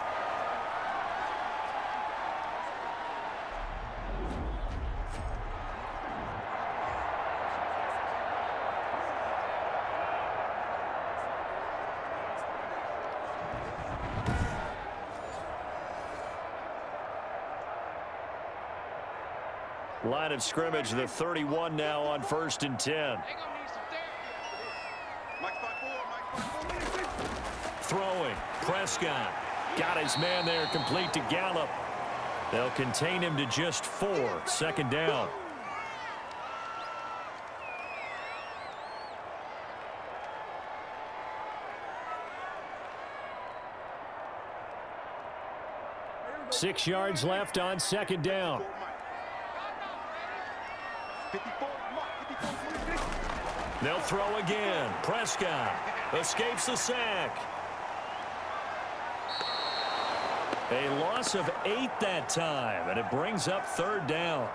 Line of scrimmage, the 31 now on 1st and 10. Throwing, Prescott. Got his man there, complete to Gallup. They'll contain him to just 4, 2nd down. Six yards left on 2nd down. They'll throw again. Prescott escapes the sack. A loss of 8 that time, and it brings up 3rd down.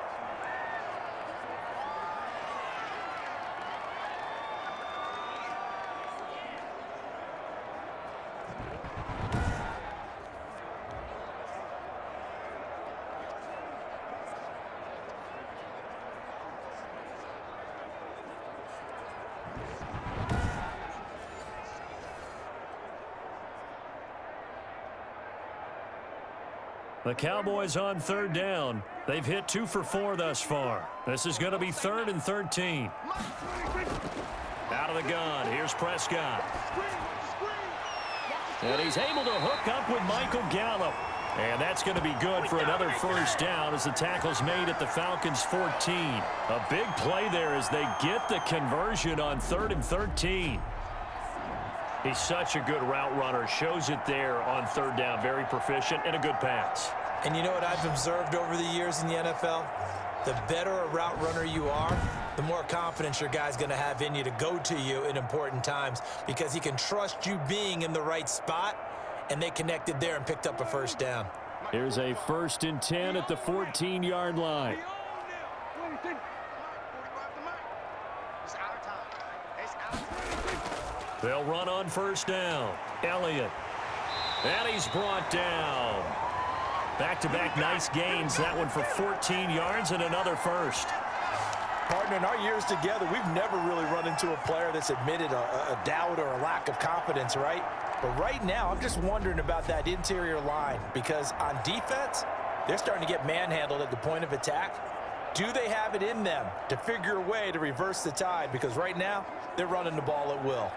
The Cowboys on 3rd down. They've hit 2 for 4 thus far. This is going to be 3rd and 13. Out of the gun, here's Prescott. And he's able to hook up with Michael Gallup. And that's going to be good for another first down as the tackle's made at the Falcons' 14. A big play there as they get the conversion on 3rd and 13. He's such a good route runner. Shows it there on 3rd down. Very proficient and a good pass. And you know what I've observed over the years in the NFL? The better a route runner you are, the more confidence your guy's going to have in you to go to you in important times because he can trust you being in the right spot, and they connected there and picked up a first down. Here's a 1st and 10 at the 14-yard line. They'll run on 1st down. Elliott. And he's brought down. Back-to-back nice gains. That one for 14 yards and another first. Partner, in our years together, we've never really run into a player that's admitted a doubt or a lack of confidence, right? But right now, I'm just wondering about that interior line because on defense, they're starting to get manhandled at the point of attack. Do they have it in them to figure a way to reverse the tide? Because right now, they're running the ball at will.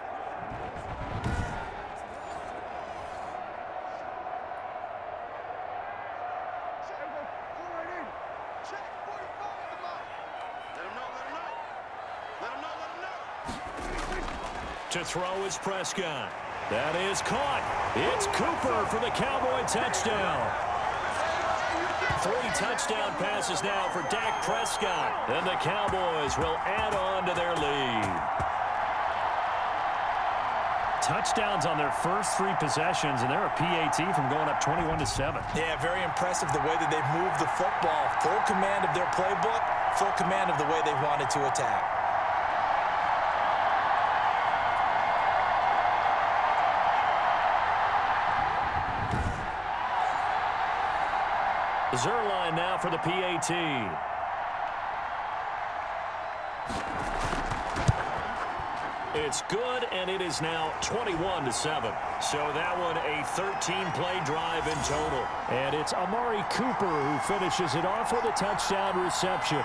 To throw is Prescott. That is caught. It's Cooper for the Cowboy touchdown. 3 touchdown passes now for Dak Prescott. And the Cowboys will add on to their lead. Touchdowns on their first 3 possessions, and they're a PAT from going up 21-7. Yeah, very impressive the way that they've moved the football. Full command of their playbook, full command of the way they wanted to attack. Zerline now for the PAT. It's good, and it is now 21-7. So that one a 13-play drive in total. And it's Amari Cooper who finishes it off with a touchdown reception.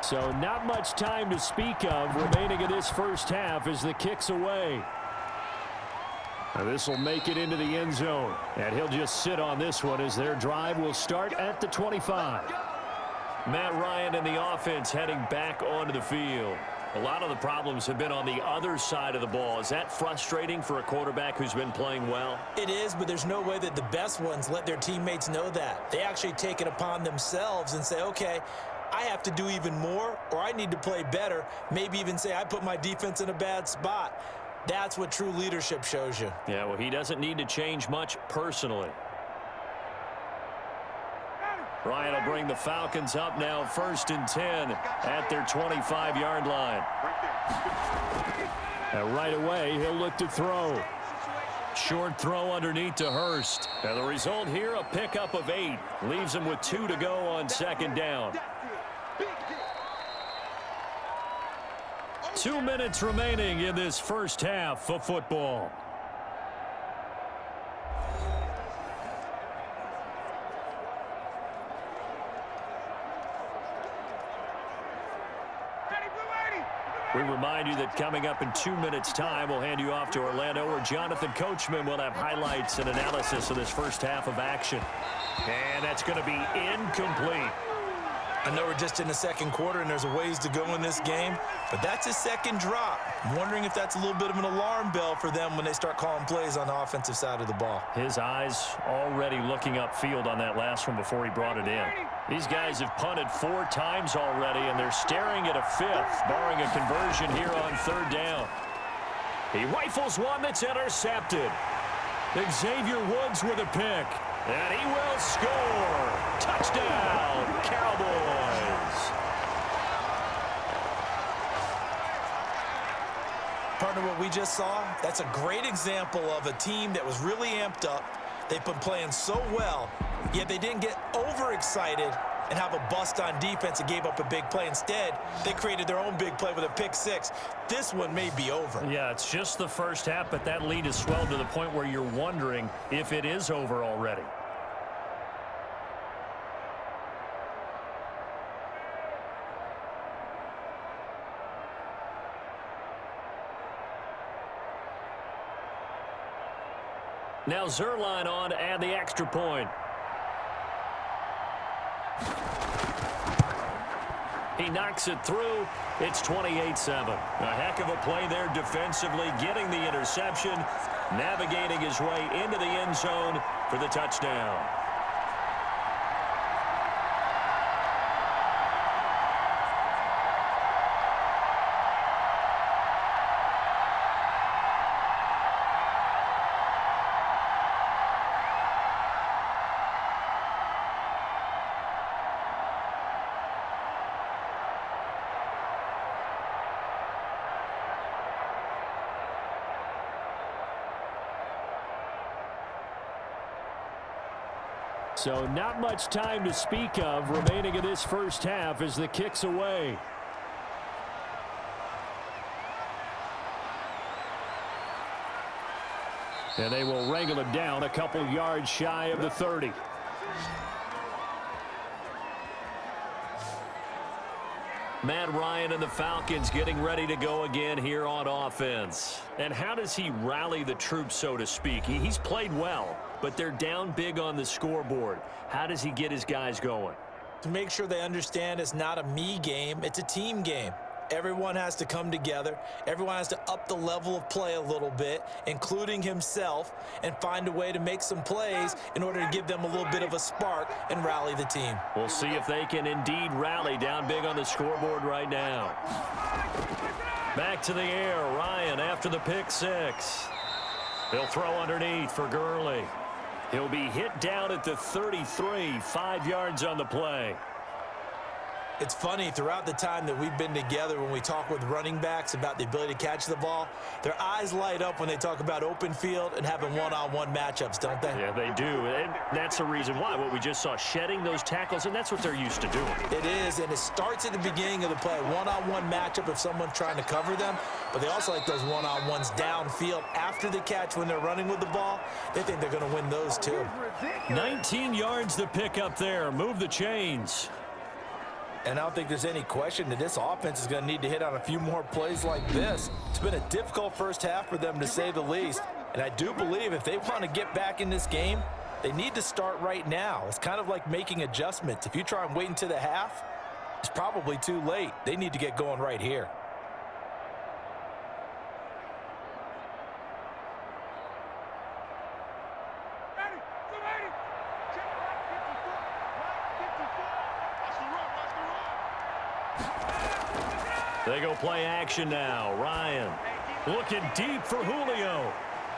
So not much time to speak of remaining in this first half as the kick's away. This will make it into the end zone. And he'll just sit on this one as their drive will start at the 25. Matt Ryan and the offense heading back onto the field. A lot of the problems have been on the other side of the ball. Is that frustrating for a quarterback who's been playing well? It is, but there's no way that the best ones let their teammates know that. They actually take it upon themselves and say, okay, I have to do even more, or I need to play better. Maybe even say I put my defense in a bad spot. That's what true leadership shows you. Yeah, well, he doesn't need to change much personally. Ryan will bring the Falcons up now 1st and 10 at their 25-yard line. And right away, he'll look to throw. Short throw underneath to Hurst. And the result here, a pickup of 8. Leaves him with 2 to go on 2nd down. 2 minutes remaining in this first half of football. We remind you that coming up in 2 minutes' time, we'll hand you off to Orlando, where Jonathan Coachman will have highlights and analysis of this first half of action. And that's going to be incomplete. I know we're just in the second quarter and there's a ways to go in this game, but that's his second drop. I'm wondering if that's a little bit of an alarm bell for them when they start calling plays on the offensive side of the ball. His eyes already looking upfield on that last one before he brought it in. These guys have punted 4 times already, and they're staring at a 5th, barring a conversion here on 3rd down. He rifles one that's intercepted. Xavier Woods with a pick, and he will score. Touchdown, Cowboys. Partner, what we just saw, that's a great example of a team that was really amped up. They've been playing so well, yet they didn't get overexcited and have a bust on defense and gave up a big play. Instead, they created their own big play with a pick 6. This one may be over. Yeah, it's just the first half, but that lead has swelled to the point where you're wondering if it is over already. Now Zerline on to add the extra point. He knocks it through. It's 28-7. A heck of a play there defensively, getting the interception, navigating his way into the end zone for the touchdown. So not much time to speak of remaining in this first half as the kick's away. And they will wrangle it down a couple yards shy of the 30. Matt Ryan and the Falcons getting ready to go again here on offense. And how does he rally the troops, so to speak? He's played well, but they're down big on the scoreboard. How does he get his guys going? To make sure they understand it's not a me game, it's a team game. Everyone has to come together. Everyone has to up the level of play a little bit, including himself, and find a way to make some plays in order to give them a little bit of a spark and rally the team. We'll see if they can indeed rally down big on the scoreboard right now. Back to the air, Ryan after the pick 6. He'll throw underneath for Gurley. He'll be hit down at the 33, 5 yards on the play. It's funny, throughout the time that we've been together, when we talk with running backs about the ability to catch the ball, their eyes light up when they talk about open field and having one-on-one matchups, don't they? Yeah, they do. And that's the reason why. What we just saw, shedding those tackles, and that's what they're used to doing. It is, and it starts at the beginning of the play. One-on-one matchup if someone's trying to cover them, but they also like those one-on-ones downfield after the catch when they're running with the ball. They think they're going to win those too. 19 yards to pick up there. Move the chains. And I don't think there's any question that this offense is going to need to hit on a few more plays like this. It's been a difficult first half for them, to say the least. And I do believe if they want to get back in this game, they need to start right now. It's kind of like making adjustments. If you try and wait until the half, it's probably too late. They need to get going right here. They go play action now. Ryan looking deep for Julio.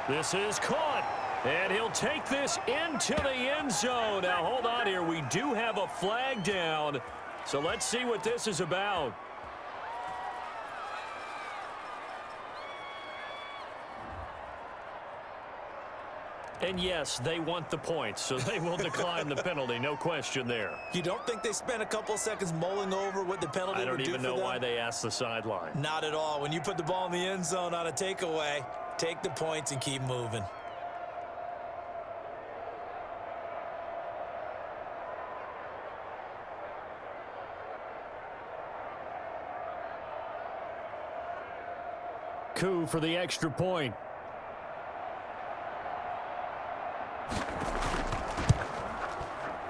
This is caught, and he'll take this into the end zone. Now, hold on here. We do have a flag down, so let's see what this is about. And yes, they want the points, so they will decline the penalty. No question there. You don't think they spent a couple of seconds mulling over what the penalty would do for them? I don't even know why they asked the sideline. Not at all. When you put the ball in the end zone on a takeaway, take the points and keep moving. Coup for the extra point.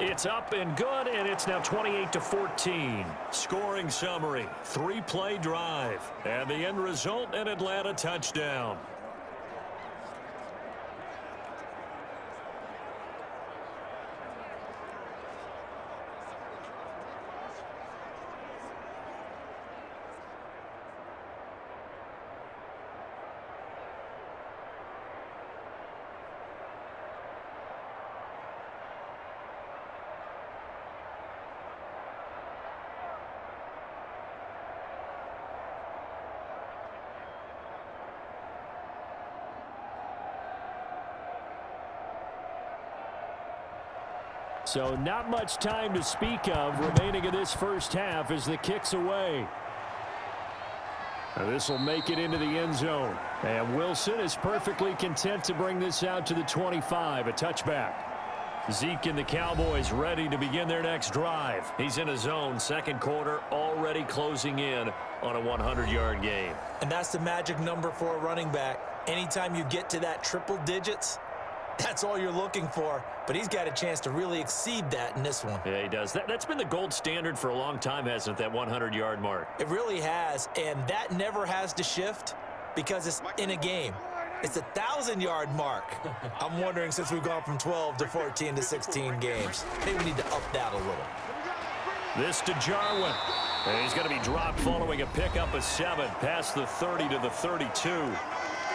It's up and good, and it's now 28-14. Scoring summary, 3-play drive, and the end result, an Atlanta touchdown. So not much time to speak of remaining in this first half as the kick's away. This will make it into the end zone. And Wilson is perfectly content to bring this out to the 25, a touchback. Zeke and the Cowboys ready to begin their next drive. He's in his zone, second quarter, already closing in on a 100-yard game. And that's the magic number for a running back. Anytime you get to that triple digits, that's all you're looking for. But he's got a chance to really exceed that in this one. Yeah, he does. That's been the gold standard for a long time, hasn't it, that 100-yard mark? It really has, and that never has to shift because it's in a game. It's a 1,000-yard mark. I'm wondering, since we've gone from 12 to 14 to 16 games, maybe we need to up that a little. This to Jarwin. And he's going to be dropped following a pickup of 7 past the 30 to the 32.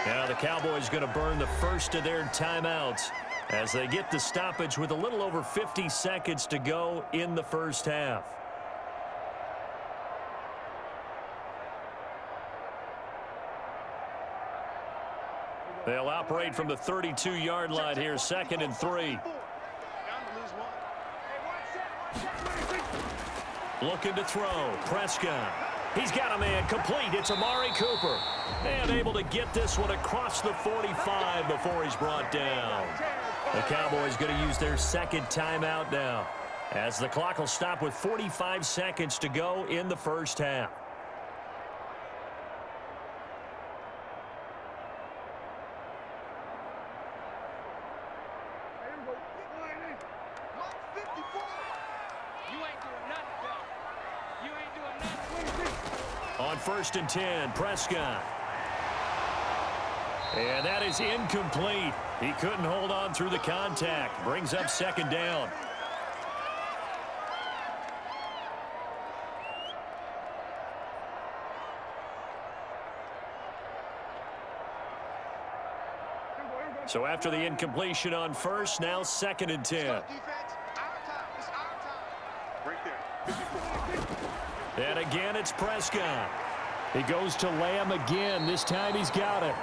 Now the Cowboys going to burn the first of their timeouts as they get the stoppage with a little over 50 seconds to go in the first half. They'll operate from the 32-yard line here, 2nd and 3. Looking to throw. Prescott. He's got a man complete. It's Amari Cooper. And able to get this one across the 45 before he's brought down. The Cowboys going to use their second timeout now, as the clock will stop with 45 seconds to go in the first half. On 1st and 10, Prescott. And that is incomplete. He couldn't hold on through the contact. Brings up 2nd down. So after the incompletion on 1st, now 2nd and 10. And again, it's Prescott. He goes to Lamb again. This time he's got it.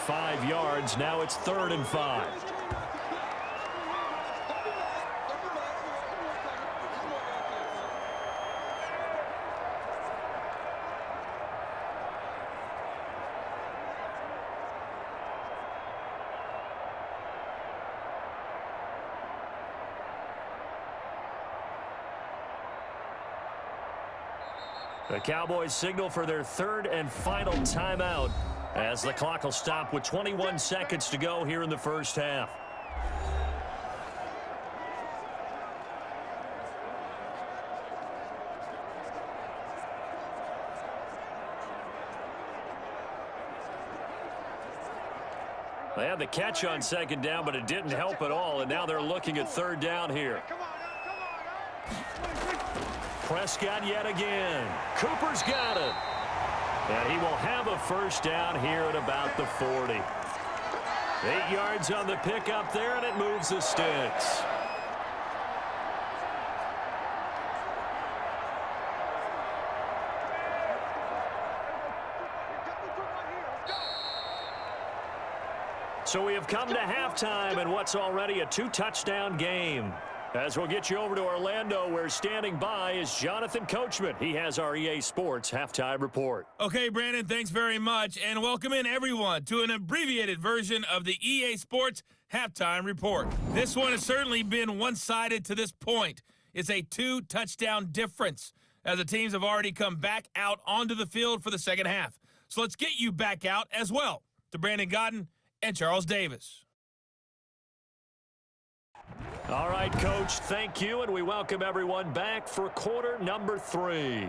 5 yards. Now it's 3rd and 5. The Cowboys signal for their third and final timeout as the clock will stop with 21 seconds to go here in the first half. They had the catch on second down, but it didn't help at all, and now they're looking at third down here. Prescott yet again. Cooper's got it. And he will have a first down here at about the 40. 8 yards on the pickup there, and it moves the sticks. So we have come to halftime in what's already a 2-touchdown game. As we'll get you over to Orlando, where standing by is Jonathan Coachman. He has our EA Sports halftime report. Okay, Brandon, thanks very much, and welcome in everyone to an abbreviated version of the EA Sports halftime report. This one has certainly been one-sided to this point. It's a 2-touchdown difference, as the teams have already come back out onto the field for the second half. So let's get you back out as well to Brandon Godden and Charles Davis. All right, Coach, thank you, and we welcome everyone back for quarter number 3.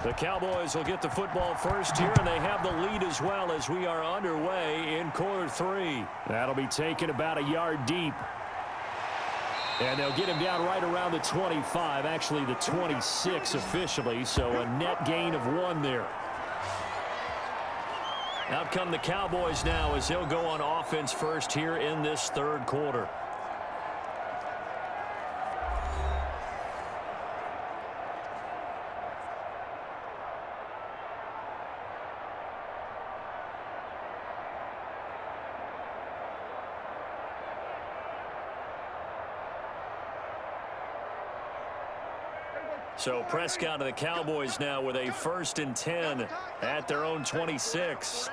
The Cowboys will get the football first here, and they have the lead as well as we are underway in quarter 3. That'll be taken about a yard deep. And they'll get him down right around the 25, actually the 26 officially, so a net gain of 1 there. Out come the Cowboys now as they'll go on offense first here in this third quarter. So Prescott and the Cowboys now with a 1st and 10 at their own 26.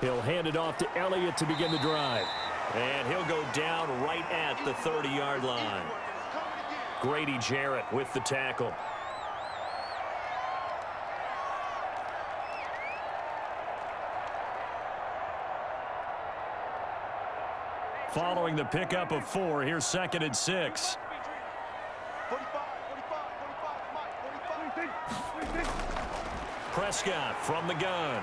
He'll hand it off to Elliott to begin the drive. And he'll go down right at the 30-yard line. Grady Jarrett with the tackle. Following the pickup of 4, here's 2nd and 6. Prescott from the gun.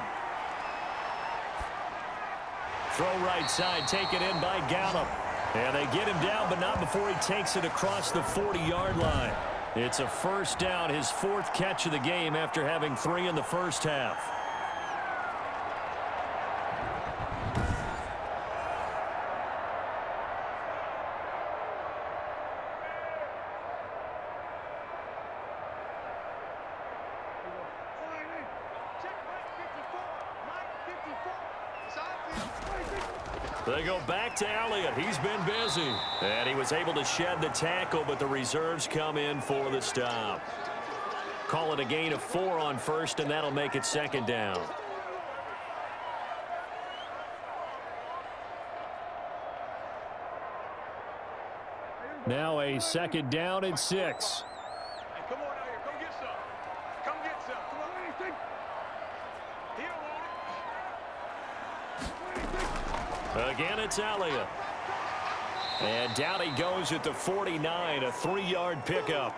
Throw right side, taken in by Gallup. And they get him down, but not before he takes it across the 40-yard line. It's a first down, his 4th catch of the game after having 3 in the first half. They go back to Elliott. He's been busy. And he was able to shed the tackle, but the reserves come in for the stop. Call it a gain of 4 on 1st, and that'll make it 2nd down. Now a 2nd down and 6. Hey, come on out here. Come get some. Come get some. Come on, anything. He don't want it. Again, it's Elliott. And down he goes at the 49, a 3-yard pickup.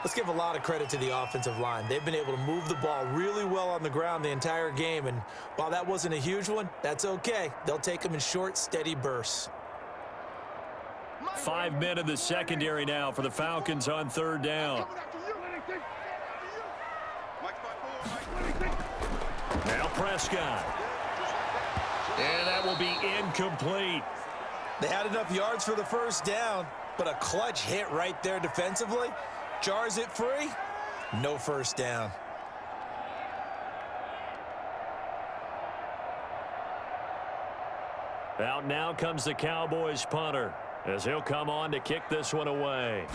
Let's give a lot of credit to the offensive line. They've been able to move the ball really well on the ground the entire game, and while that wasn't a huge one, that's okay. They'll take them in short, steady bursts. 5 men in the secondary now for the Falcons on 3rd down. Now Prescott. And that will be incomplete. They had enough yards for the first down, but a clutch hit right there defensively. Jars it free. No first down. Out now comes the Cowboys punter as he'll come on to kick this one away.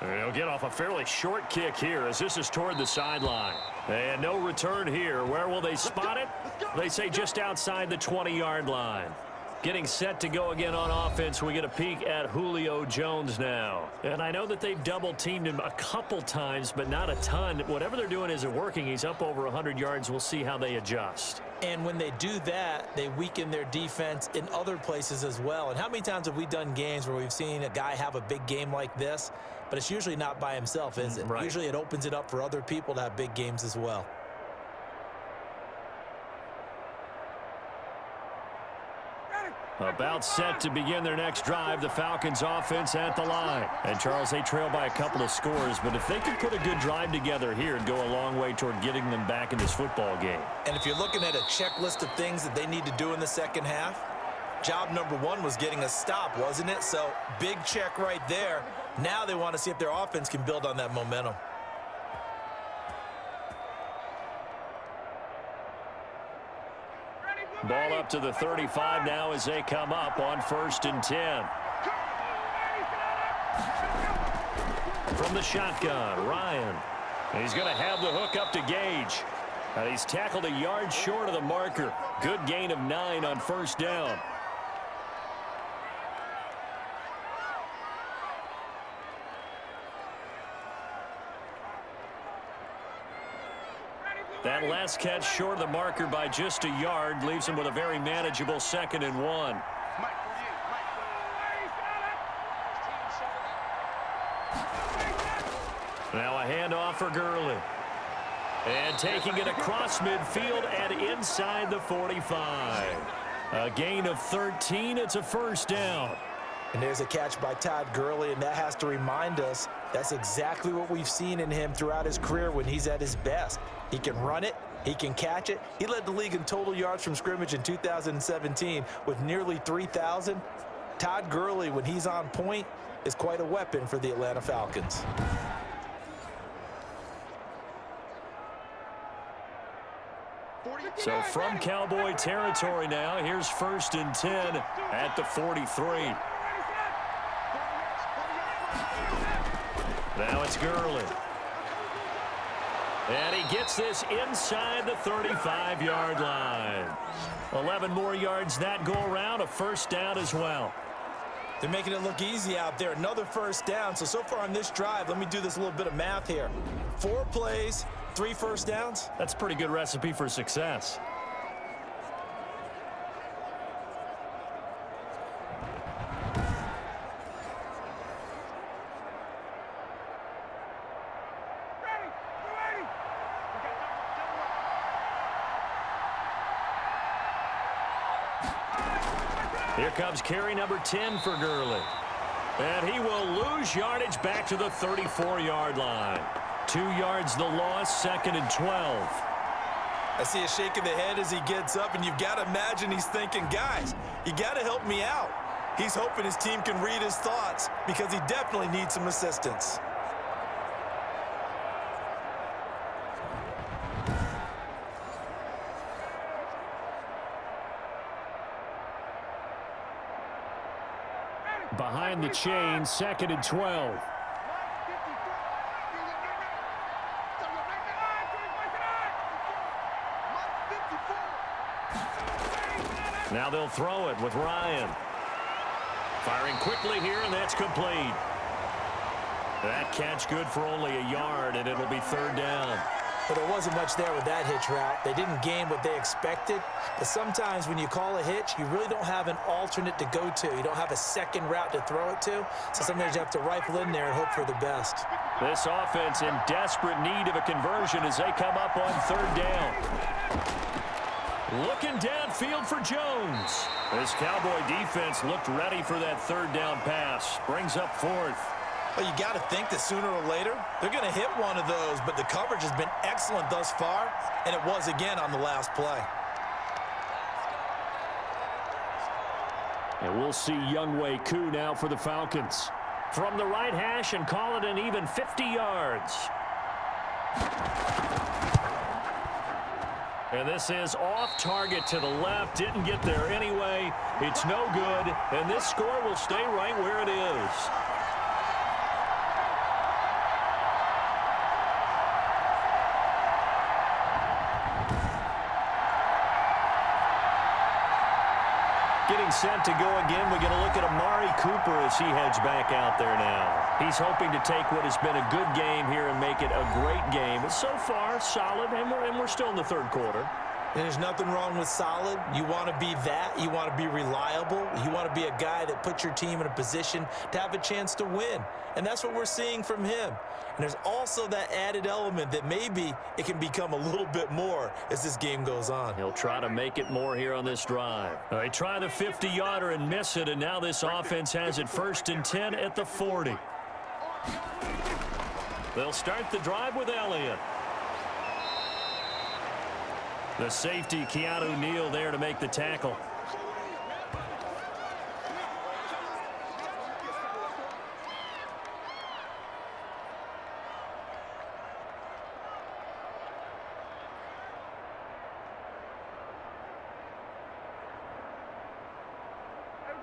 And he'll get off a fairly short kick here as this is toward the sideline. And no return here. Where will they spot it? They say just outside the 20-yard line. Getting set to go again on offense, we get a peek at Julio Jones now. And I know that they've double-teamed him a couple times, but not a ton. Whatever they're doing isn't working. He's up over 100 yards. We'll see how they adjust. And when they do that, they weaken their defense in other places as well. And how many times have we done games where we've seen a guy have a big game like this, but it's usually not by himself, is it? Right. Usually it opens it up for other people to have big games as well. About set to begin their next drive, the Falcons offense at the line. And, Charles, they trail by a couple of scores, but if they can put a good drive together here, it'd go a long way toward getting them back in this football game. And if you're looking at a checklist of things that they need to do in the second half, job number one was getting a stop, wasn't it? So, big check right there. Now they want to see if their offense can build on that momentum. Ball up to the 35 now as they come up on 1st and 10. From the shotgun, Ryan. And he's going to have the hook up to Gage. And he's tackled a yard short of the marker. Good gain of 9 on 1st down. That last catch short of the marker by just a yard leaves him with a very manageable 2nd and 1. Now a handoff for Gurley. And taking it across midfield and inside the 45. A gain of 13. It's a 1st down. And there's a catch by Todd Gurley, and that has to remind us that's exactly what we've seen in him throughout his career when he's at his best. He can run it. He can catch it. He led the league in total yards from scrimmage in 2017 with nearly 3,000. Todd Gurley, when he's on point, is quite a weapon for the Atlanta Falcons. So from Cowboy territory now, here's 1st and 10 at the 43. Now it's Gurley. And he gets this inside the 35-yard line. 11 more yards that go around, a 1st down as well. They're making it look easy out there. Another 1st down. So far on this drive, let me do this little bit of math here. 4 plays, 3 1st downs. That's a pretty good recipe for success. Here comes carry number 10 for Gurley. And he will lose yardage back to the 34-yard line. 2 yards the loss, 2nd and 12. I see a shake of the head as he gets up, and you've got to imagine he's thinking, guys, you got to help me out. He's hoping his team can read his thoughts because he definitely needs some assistance. Behind the chain, 2nd and 12. Now they'll throw it with Ryan. Firing quickly here, and that's complete. That catch good for only a yard, and it'll be 3rd down. But there wasn't much there with that hitch route. They didn't gain what they expected. But sometimes when you call a hitch, you really don't have an alternate to go to. You don't have a second route to throw it to. So sometimes you have to rifle in there and hope for the best. This offense in desperate need of a conversion as they come up on 3rd down. Looking downfield for Jones. This Cowboy defense looked ready for that 3rd down pass. Brings up 4th. Well, you got to think that sooner or later, they're going to hit one of those, but the coverage has been excellent thus far, and it was again on the last play. And we'll see Younghoe Koo now for the Falcons. From the right hash and call it an even 50 yards. And this is off target to the left. Didn't get there anyway. It's no good. And this score will stay right where it is. Getting set to go again. We're going to look at Amari Cooper as he heads back out there now. He's hoping to take what has been a good game here and make it a great game. But so far, solid, and we're still in the third quarter. And there's nothing wrong with solid. You want to be that. You want to be reliable. You want to be a guy that puts your team in a position to have a chance to win. And that's what we're seeing from him. And there's also that added element that maybe it can become a little bit more as this game goes on. He'll try to make it more here on this drive. They try the 50-yarder and miss it, and now this offense has it 1st and 10 at the 40. They'll start the drive with Elliott. The safety, Keanu Neal, there to make the tackle.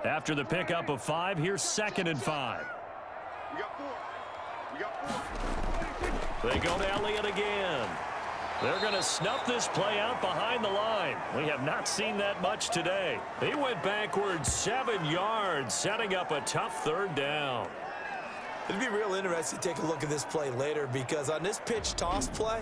After the pickup of 5, here's 2nd and 5. We got 4. We got 4. They go to Elliott again. They're going to snuff this play out behind the line. We have not seen that much today. He went backwards 7 yards, setting up a tough 3rd down. It'd be real interesting to take a look at this play later because on this pitch toss play,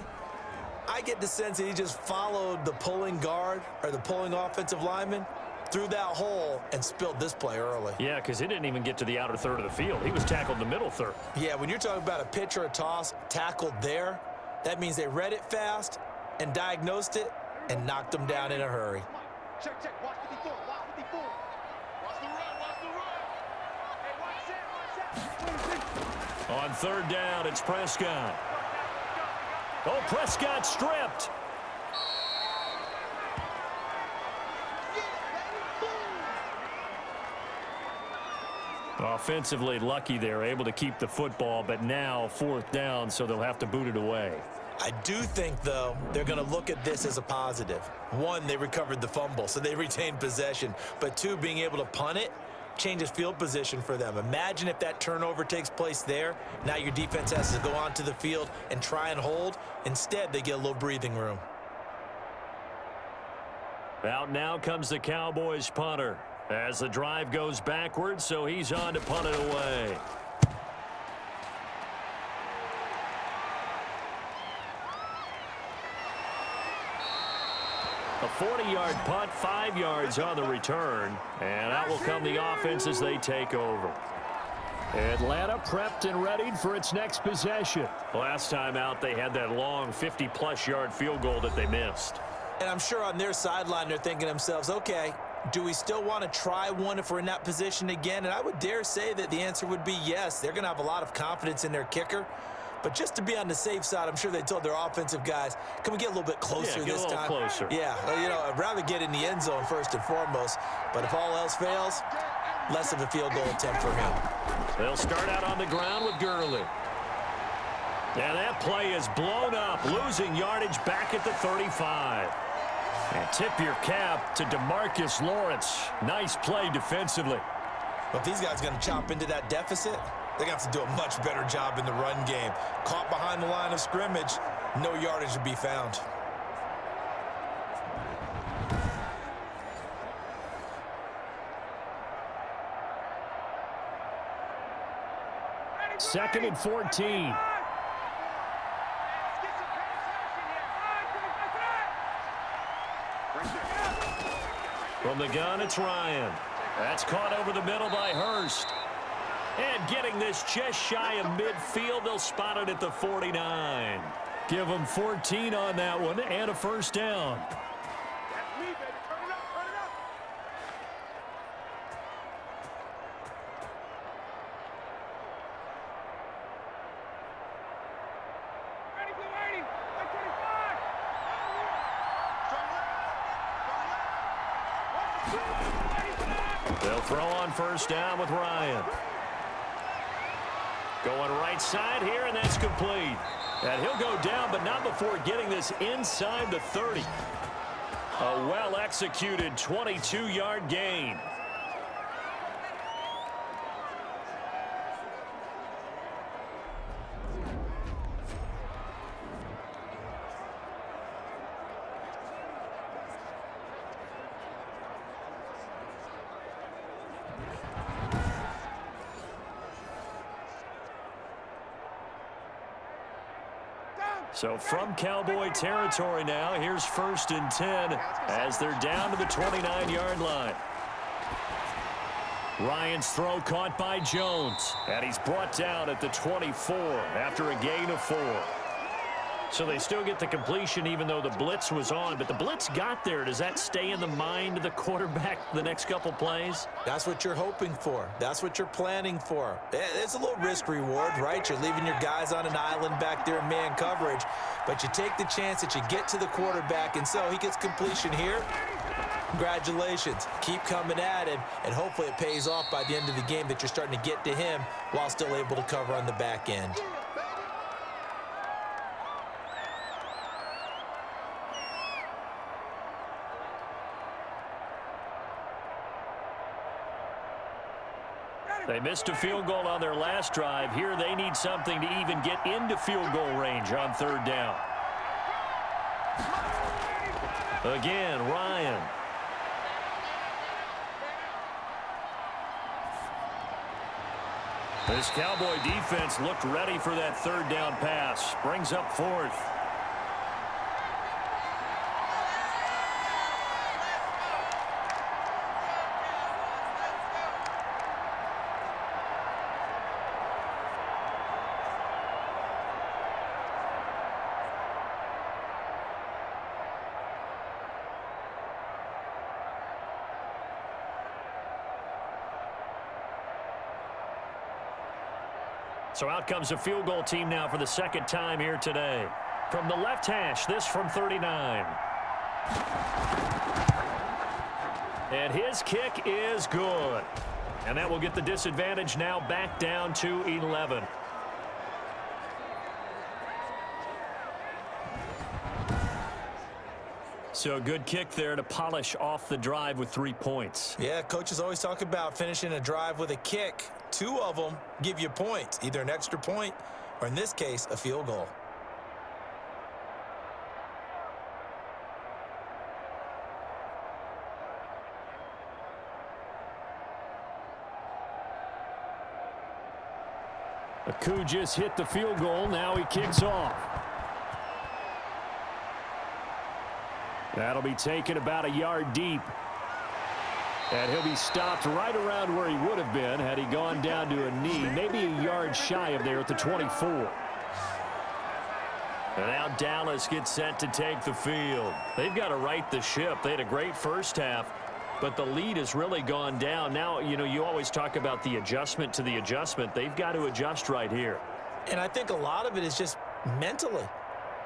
I get the sense that he just followed the pulling guard or the pulling offensive lineman through that hole and spilled this play early. Yeah, because he didn't even get to the outer third of the field. He was tackled in the middle third. Yeah, when you're talking about a pitch or a toss tackled there, that means they read it fast and diagnosed it and knocked them down in a hurry. Check, check. Watch 54. Watch 54. Watch the run. Watch the run. Hey, watch that. On 3rd down, it's Prescott. Oh, Prescott stripped. Offensively lucky they're able to keep the football, but now 4th down, so they'll have to boot it away. I do think, though, they're going to look at this as a positive. 1, they recovered the fumble, so they retained possession. But 2, being able to punt it changes field position for them. Imagine if that turnover takes place there. Now your defense has to go onto the field and try and hold. Instead, they get a little breathing room. Out now comes the Cowboys punter as the drive goes backwards, so he's on to punt it away. A 40-yard punt, 5 yards on the return, and out will come the offense as they take over. Atlanta prepped and readied for its next possession. Last time out, they had that long 50-plus yard field goal that they missed. And I'm sure on their sideline, they're thinking to themselves, okay, do we still want to try one if we're in that position again? And I would dare say that the answer would be yes. They're going to have a lot of confidence in their kicker. But just to be on the safe side, I'm sure they told their offensive guys, can we get a little bit closer this time? Closer. Yeah, you know, I'd rather get in the end zone first and foremost. But if all else fails, less of a field goal attempt for him. They'll start out on the ground with Gurley. And that play is blown up, losing yardage back at the 35. And tip your cap to DeMarcus Lawrence. Nice play defensively. But if these guys are going to chop into that deficit, they're going to have to do a much better job in the run game. Caught behind the line of scrimmage, no yardage to be found. Second and 14. From the gun, it's Ryan. That's caught over the middle by Hurst. And getting this just shy of midfield, they'll spot it at the 49. Give them 14 on that one and a 1st down. That's me, baby. Turn it up. Turn it up. Ready, blue 80. 125. Strong left. Strong left. 1, 2, 80 for that. They'll throw on first down with Ryan. Going right side here, and that's complete. And he'll go down, but not before getting this inside the 30. A well-executed 22-yard gain. So from Cowboy territory now, here's 1st and 10 as they're down to the 29-yard line. Ryan's throw caught by Jones, and he's brought down at the 24 after a gain of 4. So they still get the completion even though the blitz was on, but the blitz got there. Does that stay in the mind of the quarterback the next couple plays? That's what you're hoping for. That's what you're planning for. It's a little risk reward, right? You're leaving your guys on an island back there in man coverage, but you take the chance that you get to the quarterback, and so he gets completion here. Congratulations. Keep coming at him, and hopefully it pays off by the end of the game that you're starting to get to him while still able to cover on the back end. They missed a field goal on their last drive. Here they need something to even get into field goal range on 3rd down. Again, Ryan. This Cowboy defense looked ready for that 3rd down pass. Brings up 4th. So out comes a field goal team now for the 2nd time here today. From the left hash, this from 39. And his kick is good. And that will get the disadvantage now back down to 11. So a good kick there to polish off the drive with 3 points. Yeah, coaches always talk about finishing a drive with a kick. 2 of them give you points, either an extra point or, in this case, a field goal. Aku just hit the field goal. Now he kicks off. That'll be taken about a yard deep. And he'll be stopped right around where he would have been had he gone down to a knee, maybe a yard shy of there at the 24. And now Dallas gets set to take the field. They've got to right the ship. They had a great first half, but the lead has really gone down. Now, you know, you always talk about the adjustment to the adjustment. They've got to adjust right here. And I think a lot of it is just mentally.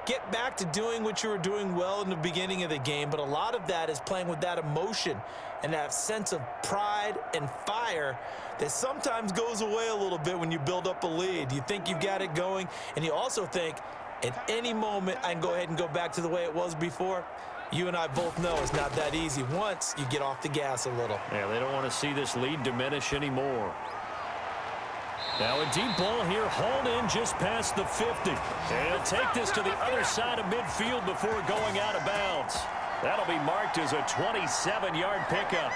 Get back to doing what you were doing well in the beginning of the game, but a lot of that is playing with that emotion and that sense of pride and fire that sometimes goes away a little bit when you build up a lead. You think you've got it going, and you also think at any moment I can go ahead and go back to the way it was before. You and I both know it's not that easy once you get off the gas a little. Yeah, they don't want to see this lead diminish anymore. Now a deep ball here, hauled in just past the 50. And he'll take this to the other side of midfield before going out of bounds. That'll be marked as a 27-yard pickup.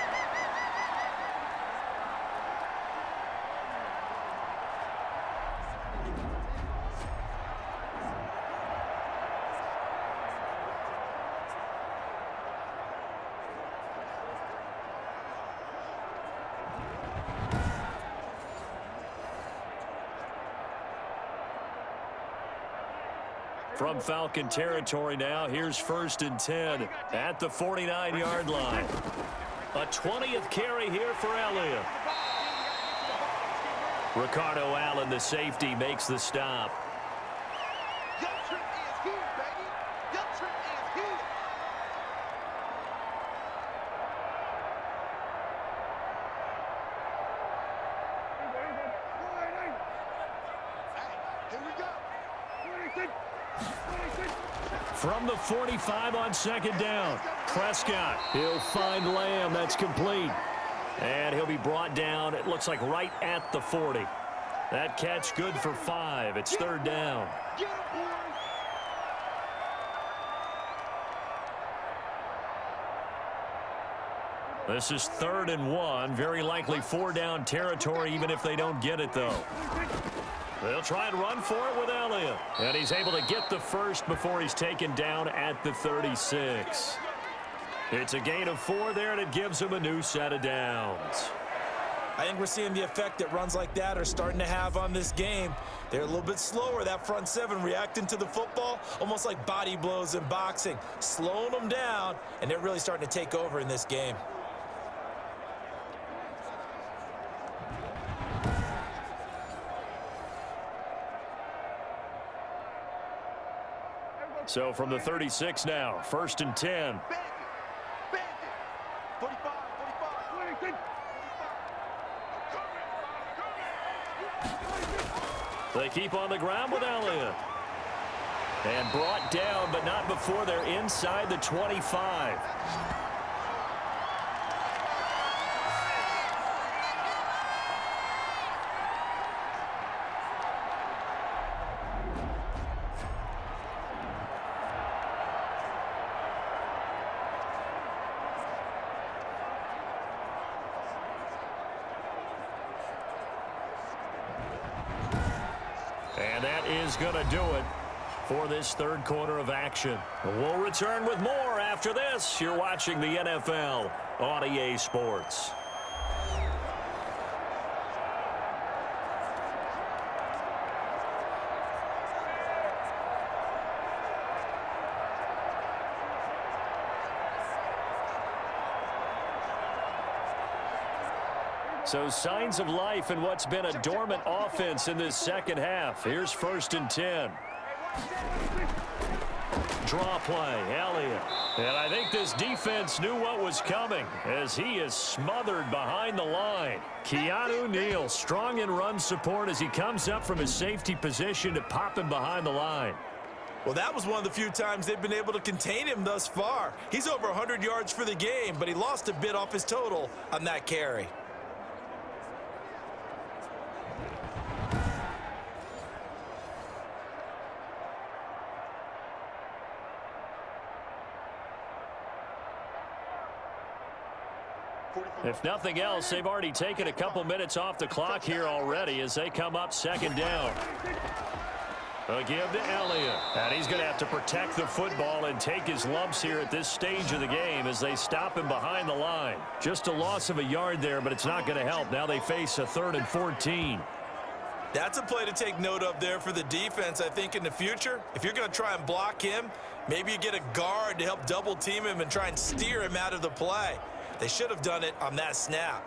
From Falcon territory now, here's 1st and 10 at the 49-yard line. A 20th carry here for Elliott. Ricardo Allen, the safety, makes the stop. Here, baby. Your trip is here. 1 From the 45 on second down, Prescott. He'll find Lamb. That's complete. And he'll be brought down, it looks like right at the 40. That catch good for 5. It's third down. This is 3rd and 1. Very likely 4-down territory, even if they don't get it, though. They'll try and run for it with Elliott. And he's able to get the first before he's taken down at the 36. It's a gain of 4 there, and it gives him a new set of downs. I think we're seeing the effect that runs like that are starting to have on this game. They're a little bit slower, that front 7 reacting to the football, almost like body blows in boxing, slowing them down, and they're really starting to take over in this game. So from the 36 now, 1st and 10. 45. They keep on the ground with Elliott. And brought down, but not before they're inside the 25. And that is going to do it for this 3rd quarter of action. We'll return with more after this. You're watching the NFL on EA Sports. So signs of life in what's been a dormant offense in this second half. Here's 1st and 10. Draw play, Elliott. And I think this defense knew what was coming as he is smothered behind the line. Keanu Neal strong in run support as he comes up from his safety position to pop him behind the line. Well, that was one of the few times they've been able to contain him thus far. He's over 100 yards for the game, but he lost a bit off his total on that carry. If nothing else, they've already taken a couple minutes off the clock here already as they come up 2nd down. A give to Elliott. And he's going to have to protect the football and take his lumps here at this stage of the game as they stop him behind the line. Just a loss of a yard there, but it's not going to help. Now they face a 3rd and 14. That's a play to take note of there for the defense, I think, in the future. If you're going to try and block him, maybe you get a guard to help double team him and try and steer him out of the play. They should have done it on that snap.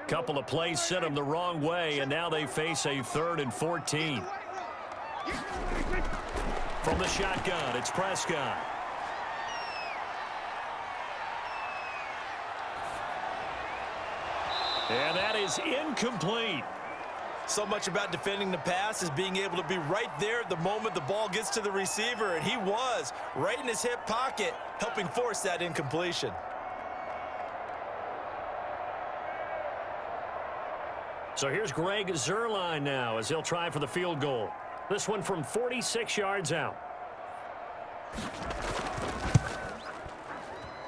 Couple of plays sent them the wrong way, and now they face a 3rd and 14. From the shotgun, it's Prescott. And that is incomplete. So much about defending the pass is being able to be right there the moment the ball gets to the receiver, and he was right in his hip pocket, helping force that incompletion. So here's Greg Zuerlein now as he'll try for the field goal. This one from 46 yards out.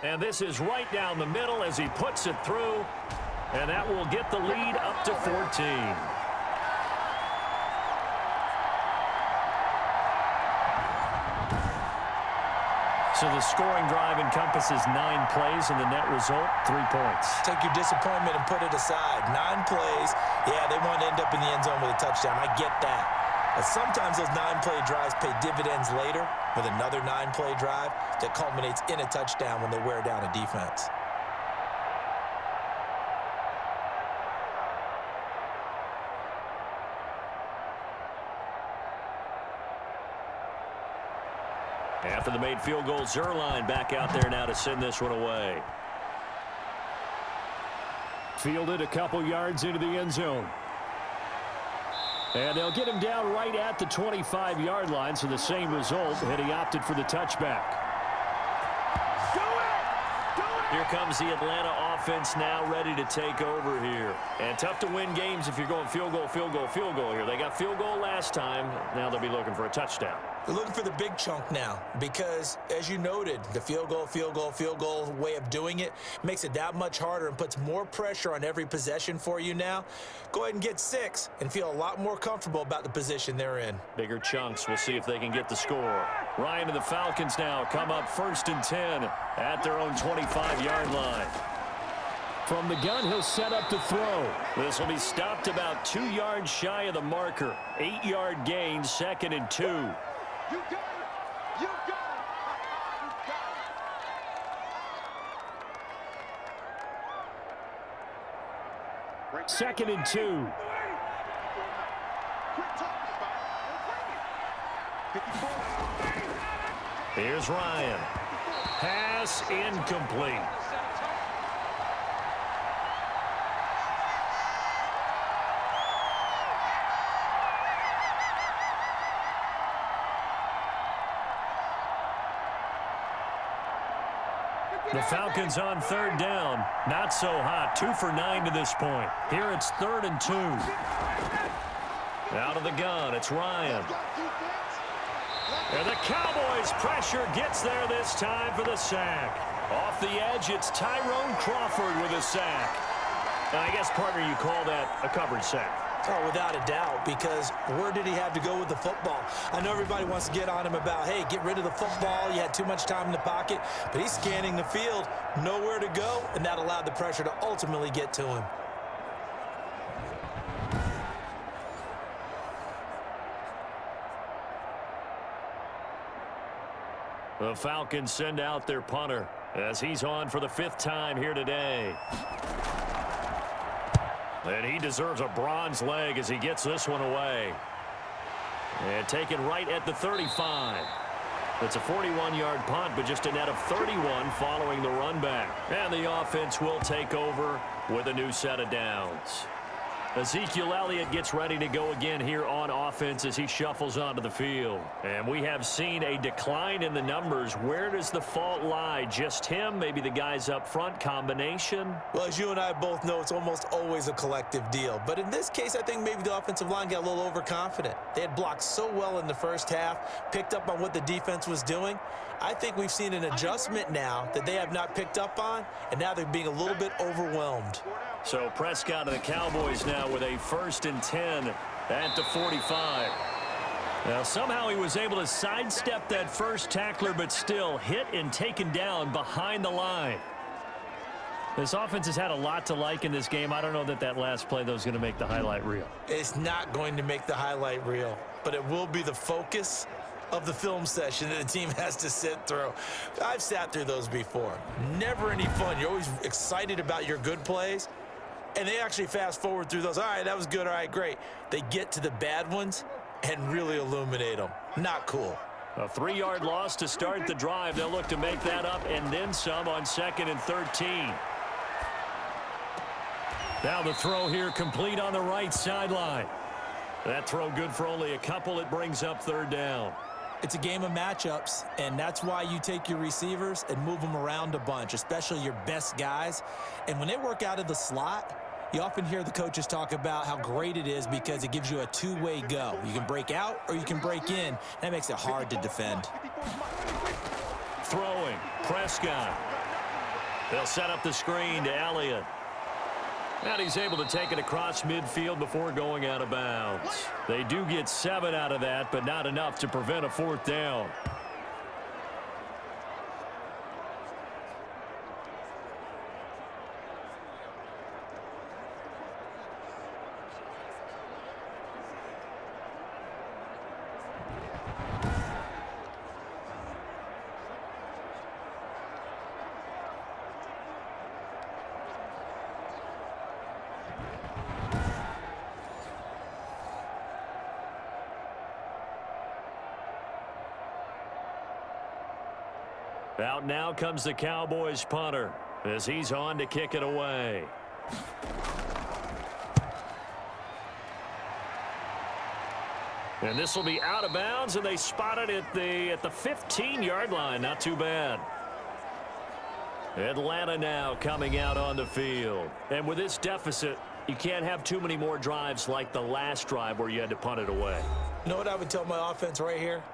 And this is right down the middle as he puts it through. And that will get the lead up to 14. So the scoring drive encompasses 9 plays, and the net result, 3 points. Take your disappointment and put it aside. 9 plays. Yeah, they want to end up in the end zone with a touchdown. I get that. But sometimes those 9-play drives pay dividends later with another 9-play drive that culminates in a touchdown when they wear down a defense. After the made field goal, Zerline back out there now to send this one away. Fielded a couple yards into the end zone. And they'll get him down right at the 25-yard line, so the same result, and he opted for the touchback. Here comes the Atlanta offense now ready to take over here. And tough to win games if you're going field goal, field goal, field goal here. They got field goal last time. Now they'll be looking for a touchdown. They're looking for the big chunk now because, as you noted, the field goal way of doing it makes it that much harder and puts more pressure on every possession for you now. Go ahead and get 6 and feel a lot more comfortable about the position they're in. Bigger chunks. We'll see if they can get the score. Ryan and the Falcons now come up 1st and 10 at their own 25-yard line. From the gun, he'll set up to throw. This will be stopped about 2 yards shy of the marker. 8-yard gain, 2nd and 2. You got it! You got it! You got it! 2nd and 2. Quit talking about it. 54. Here's Ryan. Pass incomplete. The Falcons on 3rd down. Not so hot. 2 for 9 to this point. Here it's 3rd and 2. Out of the gun, it's Ryan. And the Cowboys pressure gets there this time for the sack. Off the edge, it's Tyrone Crawford with a sack. And I guess, partner, you call that a covered sack. Oh, without a doubt, because where did he have to go with the football? I know everybody wants to get on him about, hey, get rid of the football. You had too much time in the pocket. But he's scanning the field, nowhere to go, and that allowed the pressure to ultimately get to him. The Falcons send out their punter as he's on for the 5th time here today. And he deserves a bronze leg as he gets this one away. And taken right at the 35. It's a 41-yard punt, but just a net of 31 following the run back. And the offense will take over with a new set of downs. Ezekiel Elliott gets ready to go again here on offense as he shuffles onto the field. And we have seen a decline in the numbers. Where does the fault lie? Just him? Maybe the guys up front? Combination? Well, as you and I both know, it's almost always a collective deal. But in this case, I think maybe the offensive line got a little overconfident. They had blocked so well in the first half, picked up on what the defense was doing. I think we've seen an adjustment now that they have not picked up on, and now they're being a little bit overwhelmed. So Prescott and the Cowboys now with a 1st and 10 at the 45. Now somehow he was able to sidestep that first tackler, but still hit and taken down behind the line. This offense has had a lot to like in this game. I don't know that that last play, though, is going to make the highlight reel. It's not going to make the highlight reel, but it will be the focus of the film session that the team has to sit through. I've sat through those before. Never any fun. You're always excited about your good plays, and they actually fast forward through those. All right, that was good. All right, great. They get to the bad ones and really illuminate them. Not cool. A 3-yard loss to start the drive. They'll look to make that up and then some on 2nd and 13. Now the throw here complete on the right sideline. That throw good for only a couple. It brings up 3rd down. It's a game of matchups, and that's why you take your receivers and move them around a bunch, especially your best guys. And when they work out of the slot, you often hear the coaches talk about how great it is because it gives you a two-way go. You can break out or you can break in. That makes it hard to defend. Throwing, Prescott. They'll set up the screen to Elliott. And he's able to take it across midfield before going out of bounds. They do get 7 out of that, but not enough to prevent a 4th down. Out now comes the Cowboys punter as he's on to kick it away. And this will be out of bounds, and they spot it at the 15-yard line. Not too bad. Atlanta now coming out on the field. And with this deficit, you can't have too many more drives like the last drive where you had to punt it away. You know what I would tell my offense right here?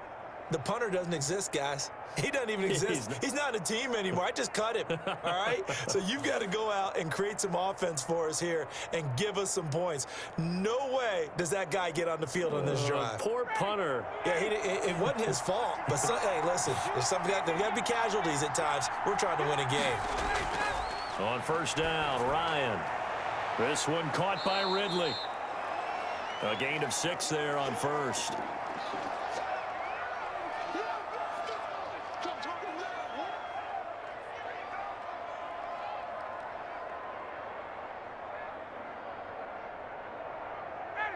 The punter doesn't exist, guys. He doesn't even exist. He's not a team anymore. I just cut him, all right? So you've got to go out and create some offense for us here and give us some points. No way does that guy get on the field on this drive. Poor punter. Yeah, it wasn't his fault. But, hey, listen, there's got to be casualties at times. We're trying to win a game. On first down, Ryan. This one caught by Ridley. A gain of 6 there on first.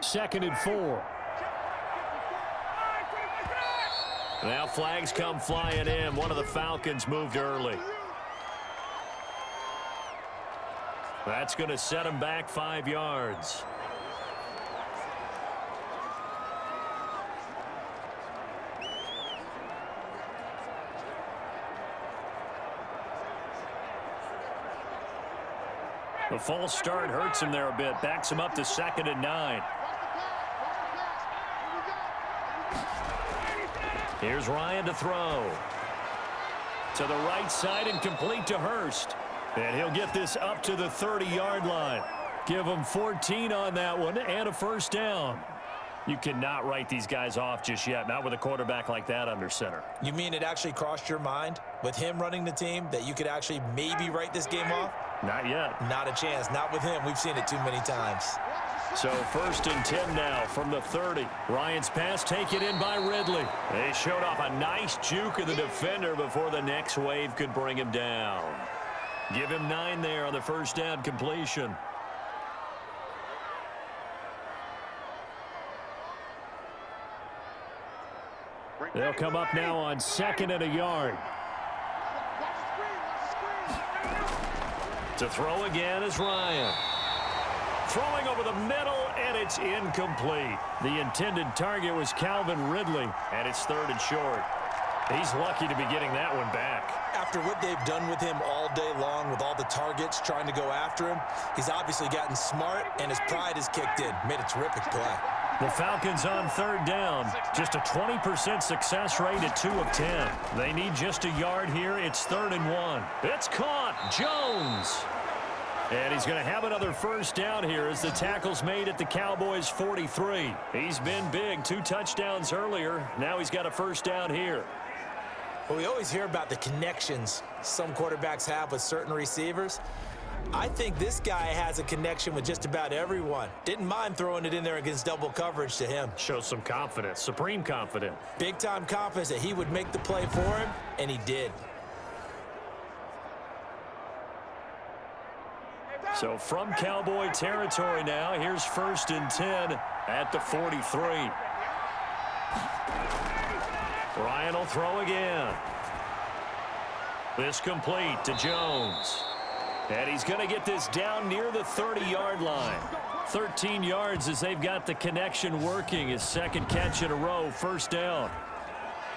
Second and 4. Now flags come flying in. One of the Falcons moved early. That's going to set him back 5 yards. The false start hurts him there a bit. Backs him up to 2nd and 9. Here's Ryan to throw. To the right side and complete to Hurst. And he'll get this up to the 30-yard line. Give him 14 on that one and a first down. You cannot write these guys off just yet, not with a quarterback like that under center. You mean it actually crossed your mind with him running the team that you could actually maybe write this game off? Not yet. Not a chance. Not with him. We've seen it too many times. So 1st and 10 now from the 30. Ryan's pass taken in by Ridley. They showed off a nice juke of the defender before the next wave could bring him down. Give him 9 there on the first down completion. They'll come up now on 2nd and a yard. To throw again is Ryan. Throwing over the middle, and it's incomplete. The intended target was Calvin Ridley, and it's 3rd and short. He's lucky to be getting that one back. After what they've done with him all day long with all the targets trying to go after him, he's obviously gotten smart, and his pride has kicked in. Made a terrific play. The Falcons on 3rd down. Just a 20% success rate at 2 of 10. They need just a yard here. It's 3rd and 1. It's caught. Jones. And he's going to have another first down here as the tackle's made at the Cowboys' 43. He's been big. 2 touchdowns earlier. Now he's got a first down here. Well, we always hear about the connections some quarterbacks have with certain receivers. I think this guy has a connection with just about everyone. Didn't mind throwing it in there against double coverage to him. Shows some confidence, supreme confidence. Big-time confidence that he would make the play for him, and he did. So from Cowboy territory now, here's 1st and 10 at the 43. Ryan will throw again. This complete to Jones. And he's going to get this down near the 30-yard line. 13 yards as they've got the connection working. His 2nd catch in a row, first down.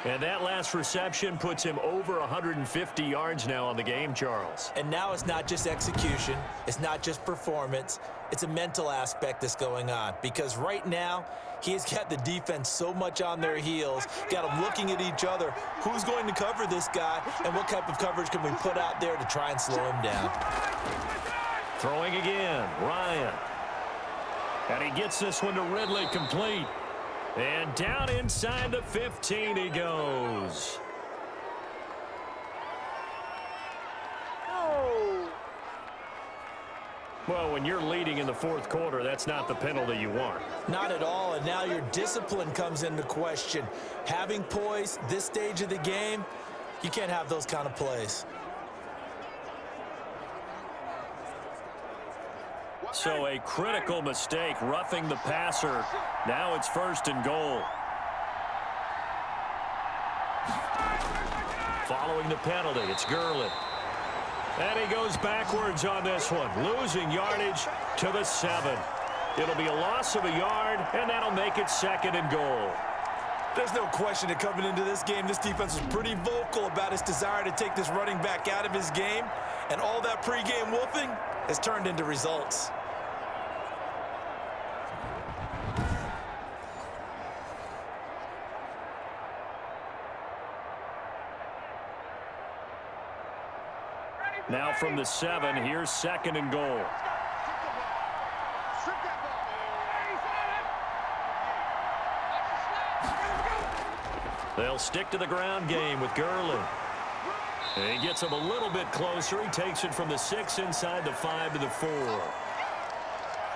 And that last reception puts him over 150 yards now on the game, Charles. And now it's not just execution. It's not just performance. It's a mental aspect that's going on. Because right now, he's got the defense so much on their heels, got them looking at each other. Who's going to cover this guy, and what type of coverage can we put out there to try and slow him down? Throwing again, Ryan. And he gets this one to Ridley, complete. And down inside the 15 he goes. Well, when you're leading in the 4th quarter, that's not the penalty you want. Not at all, and now your discipline comes into question. Having poise this stage of the game, you can't have those kind of plays. So a critical mistake, roughing the passer. Now it's 1st and goal. Following the penalty, it's Gurley. And he goes backwards on this one, losing yardage to the 7. It'll be a loss of a yard, and that'll make it 2nd and goal. There's no question that coming into this game, this defense was pretty vocal about its desire to take this running back out of his game, and all that pregame wolfing has turned into results. Now from the 7, here's 2nd and goal. They'll stick to the ground game with Gurley. And he gets him a little bit closer. He takes it from the 6 inside the 5 to the 4.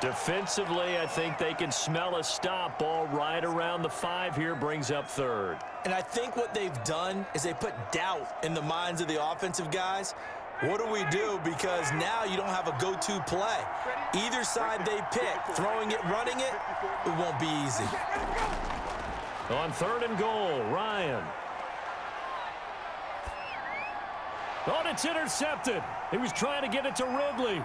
Defensively, I think they can smell a stop. Ball right around the 5 here, brings up 3rd. And I think what they've done is they put doubt in the minds of the offensive guys. What do we do? Because now you don't have a go-to play. Either side they pick, throwing it, running it, it won't be easy. On 3rd and goal, Ryan. Oh, and it's intercepted. He was trying to get it to Ridley.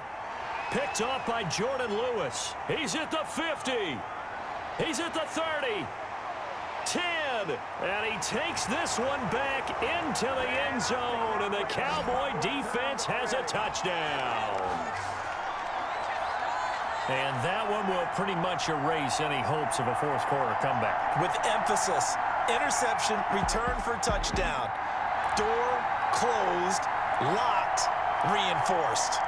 Picked off by Jordan Lewis. He's at the 50. He's at the 30. 10. And he takes this one back into the end zone. And the Cowboy defense has a touchdown. And that one will pretty much erase any hopes of a fourth-quarter comeback. With emphasis, interception, return for touchdown. Door closed, locked, reinforced.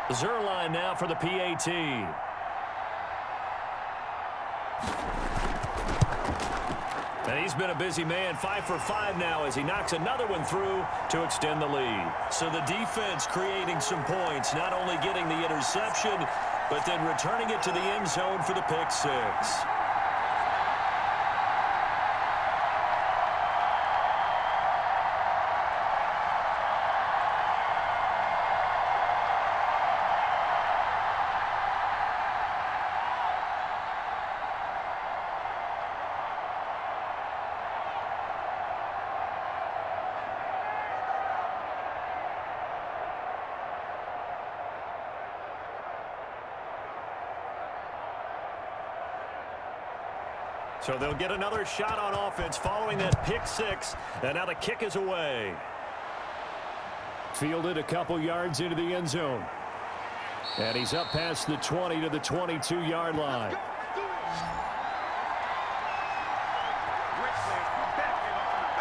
Zerline now for the PAT. And he's been a busy man, 5 for 5 now as he knocks another one through to extend the lead. So the defense creating some points, not only getting the interception, but then returning it to the end zone for the pick 6. So they'll get another shot on offense following that pick 6, and now the kick is away. Fielded a couple yards into the end zone. And he's up past the 20 to the 22-yard line.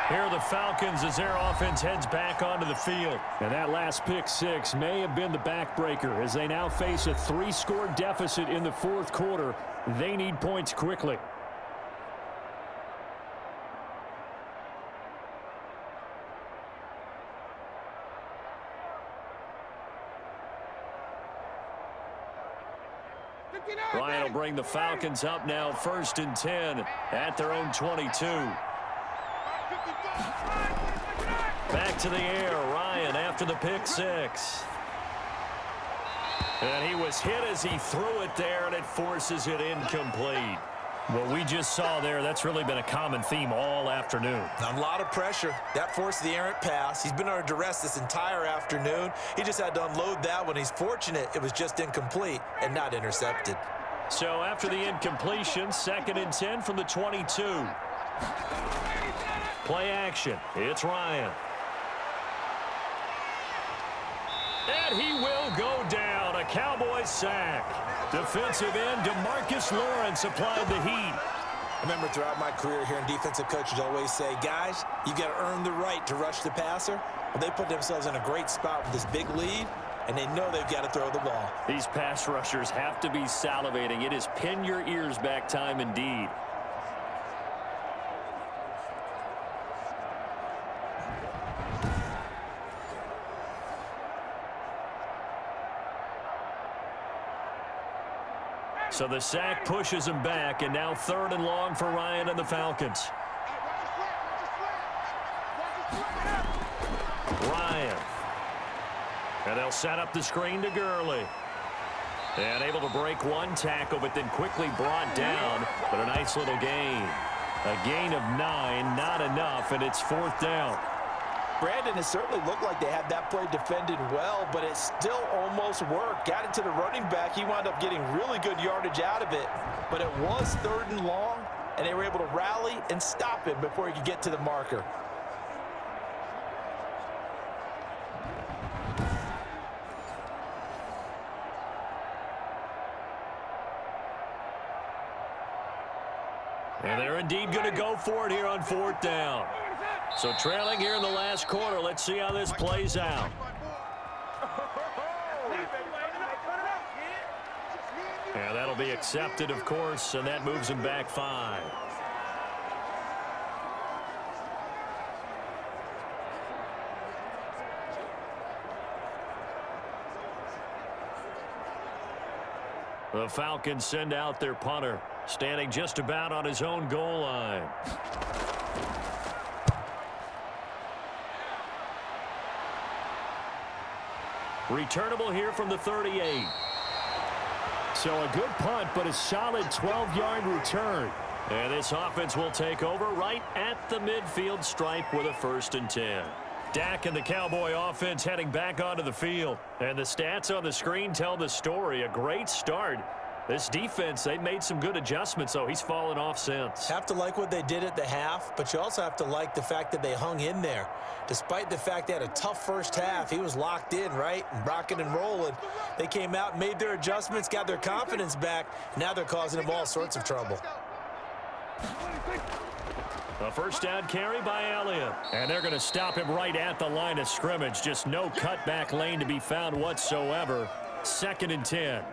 Here are the Falcons as their offense heads back onto the field. And that last pick 6 may have been the backbreaker as they now face a 3-score deficit in the fourth quarter. They need points quickly. Ryan will bring the Falcons up now 1st and 10 at their own 22. Back to the air, Ryan after the pick 6. And he was hit as he threw it there, and it forces it incomplete. What we just saw there, that's really been a common theme all afternoon. A lot of pressure. That forced the errant pass. He's been under duress this entire afternoon. He just had to unload that one. He's fortunate it was just incomplete and not intercepted. So after the incompletion, 2nd and 10 from the 22. Play action. It's Ryan. And he will go down. A Cowboys sack. Defensive end DeMarcus Lawrence applied the heat. I remember throughout my career hearing defensive coaches always say, guys, you got to earn the right to rush the passer. Well, they put themselves in a great spot with this big lead, and they know they've got to throw the ball. These pass rushers have to be salivating. It is pin your ears back time indeed. So the sack pushes him back, and now 3rd and long for Ryan and the Falcons. Ryan. And they'll set up the screen to Gurley. And able to break one tackle, but then quickly brought down. But a nice little gain. A gain of 9, not enough, and it's 4th down. Brandon, it certainly looked like they had that play defended well, but it still almost worked. Got it to the running back. He wound up getting really good yardage out of it. But it was 3rd and long, and they were able to rally and stop him before he could get to the marker. And they're indeed going to go for it here on 4th down. So trailing here in the last quarter. Let's see how this plays out. And that'll be accepted, of course, and that moves him back 5. The Falcons send out their punter, standing just about on his own goal line. Returnable here from the 38. So a good punt, but a solid 12-yard return. And this offense will take over right at the midfield stripe with a 1st and 10. Dak and the Cowboy offense heading back onto the field. And the stats on the screen tell the story. A great start. This defense, they made some good adjustments, so he's fallen off since. Have to like what they did at the half, but you also have to like the fact that they hung in there. Despite the fact they had a tough first half, he was locked in, right? And rocking and rolling. They came out and made their adjustments, got their confidence back. Now they're causing him all sorts of trouble. A 1st down carry by Elliott. And they're going to stop him right at the line of scrimmage. Just no cutback lane to be found whatsoever. 2nd and 10.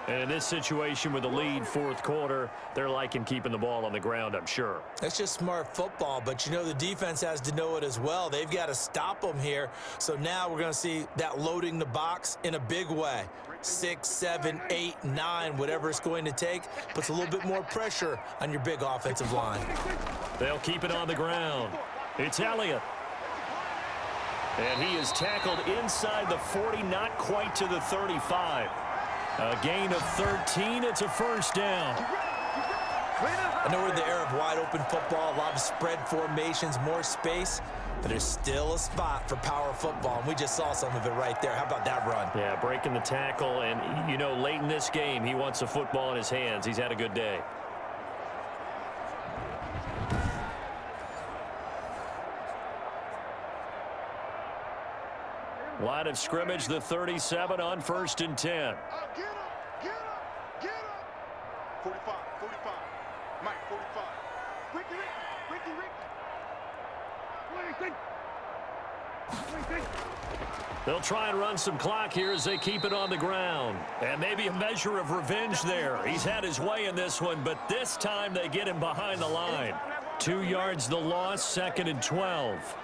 And in this situation with the lead, 4th quarter, they're liking keeping the ball on the ground, I'm sure. That's just smart football, but you know the defense has to know it as well. They've got to stop them here. So now we're going to see that loading the box in a big way. 6, 7, 8, 9, whatever it's going to take, puts a little bit more pressure on your big offensive line. They'll keep it on the ground. It's Elliott. And he is tackled inside the 40, not quite to the 35. A gain of 13. It's a 1st down. I know we're in the era of wide-open football, a lot of spread formations, more space, but there's still a spot for power football, and we just saw some of it right there. How about that run? Yeah, breaking the tackle, and, you know, late in this game, he wants the football in his hands. He's had a good day. Line of scrimmage, the 37 on 1st and 10. Get up, get up, get up. 45, 45. Mike, 45. Ricky. They'll try and run some clock here as they keep it on the ground. And maybe a measure of revenge there. He's had his way in this one, but this time they get him behind the line. 2 yards the loss, 2nd and 12.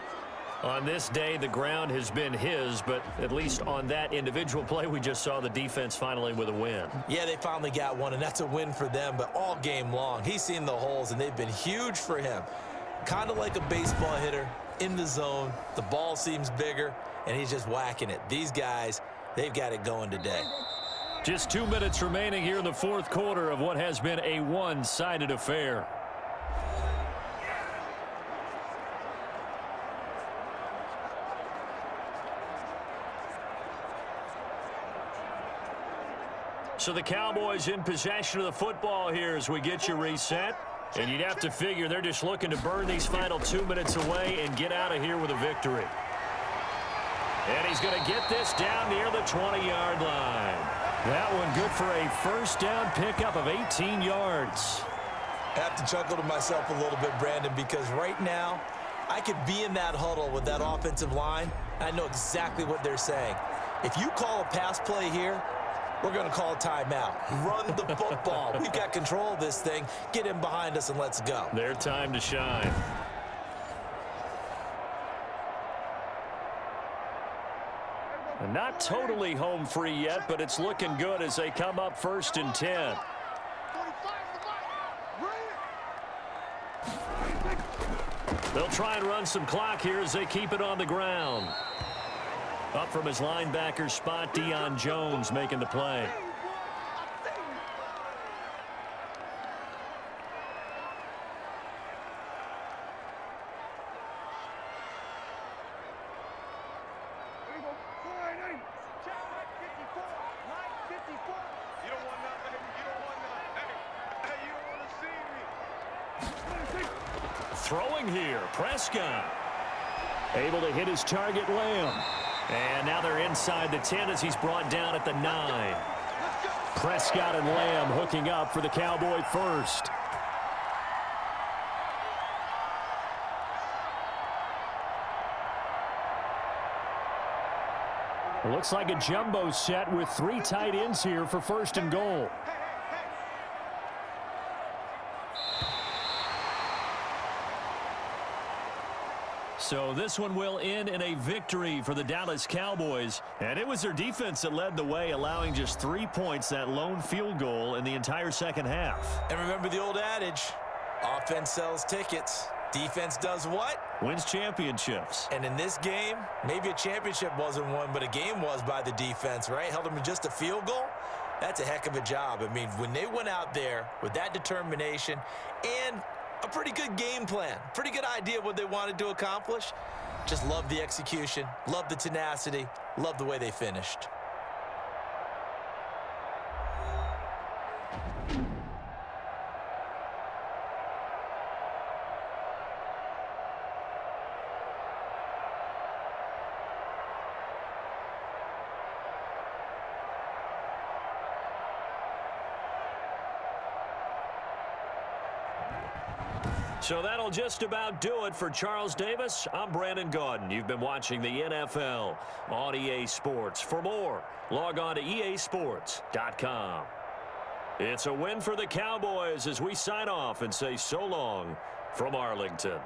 On this day, the ground has been his, but at least on that individual play, we just saw the defense finally with a win. Yeah, they finally got one, and that's a win for them, but all game long, he's seen the holes, and they've been huge for him. Kind of like a baseball hitter in the zone. The ball seems bigger, and he's just whacking it. These guys, they've got it going today. Just 2 minutes remaining here in the 4th quarter of what has been a one-sided affair. So the Cowboys in possession of the football here as we get you reset. And you'd have to figure they're just looking to burn these final 2 minutes away and get out of here with a victory. And he's going to get this down near the 20-yard line. That one good for a 1st down pickup of 18 yards. I have to chuckle to myself a little bit, Brandon, because right now I could be in that huddle with that offensive line. I know exactly what they're saying. If you call a pass play here, we're going to call a timeout. Run the football. We've got control of this thing. Get him behind us and let's go. Their time to shine. Not totally home free yet, but it's looking good as they come up 1st and 10. They'll try and run some clock here as they keep it on the ground. Up from his linebacker spot, Deion Jones making the play. Throwing here, Prescott. Able to hit his target, Lamb. And now they're inside the 10 as he's brought down at the 9. Prescott and Lamb hooking up for the Cowboy first. It looks like a jumbo set with 3 tight ends here for 1st and goal. So this one will end in a victory for the Dallas Cowboys. And it was their defense that led the way, allowing just 3 points, that lone field goal in the entire second half. And remember the old adage, offense sells tickets. Defense does what? Wins championships. And in this game, maybe a championship wasn't won, but a game was by the defense, right? Held them to just a field goal. That's a heck of a job. I mean, when they went out there with that determination and a pretty good game plan, pretty good idea of what they wanted to accomplish. Just love the execution, love the tenacity, love the way they finished. So that'll just about do it for Charles Davis. I'm Brandon Gaudin. You've been watching the NFL on EA Sports. For more, log on to easports.com. It's a win for the Cowboys as we sign off and say so long from Arlington.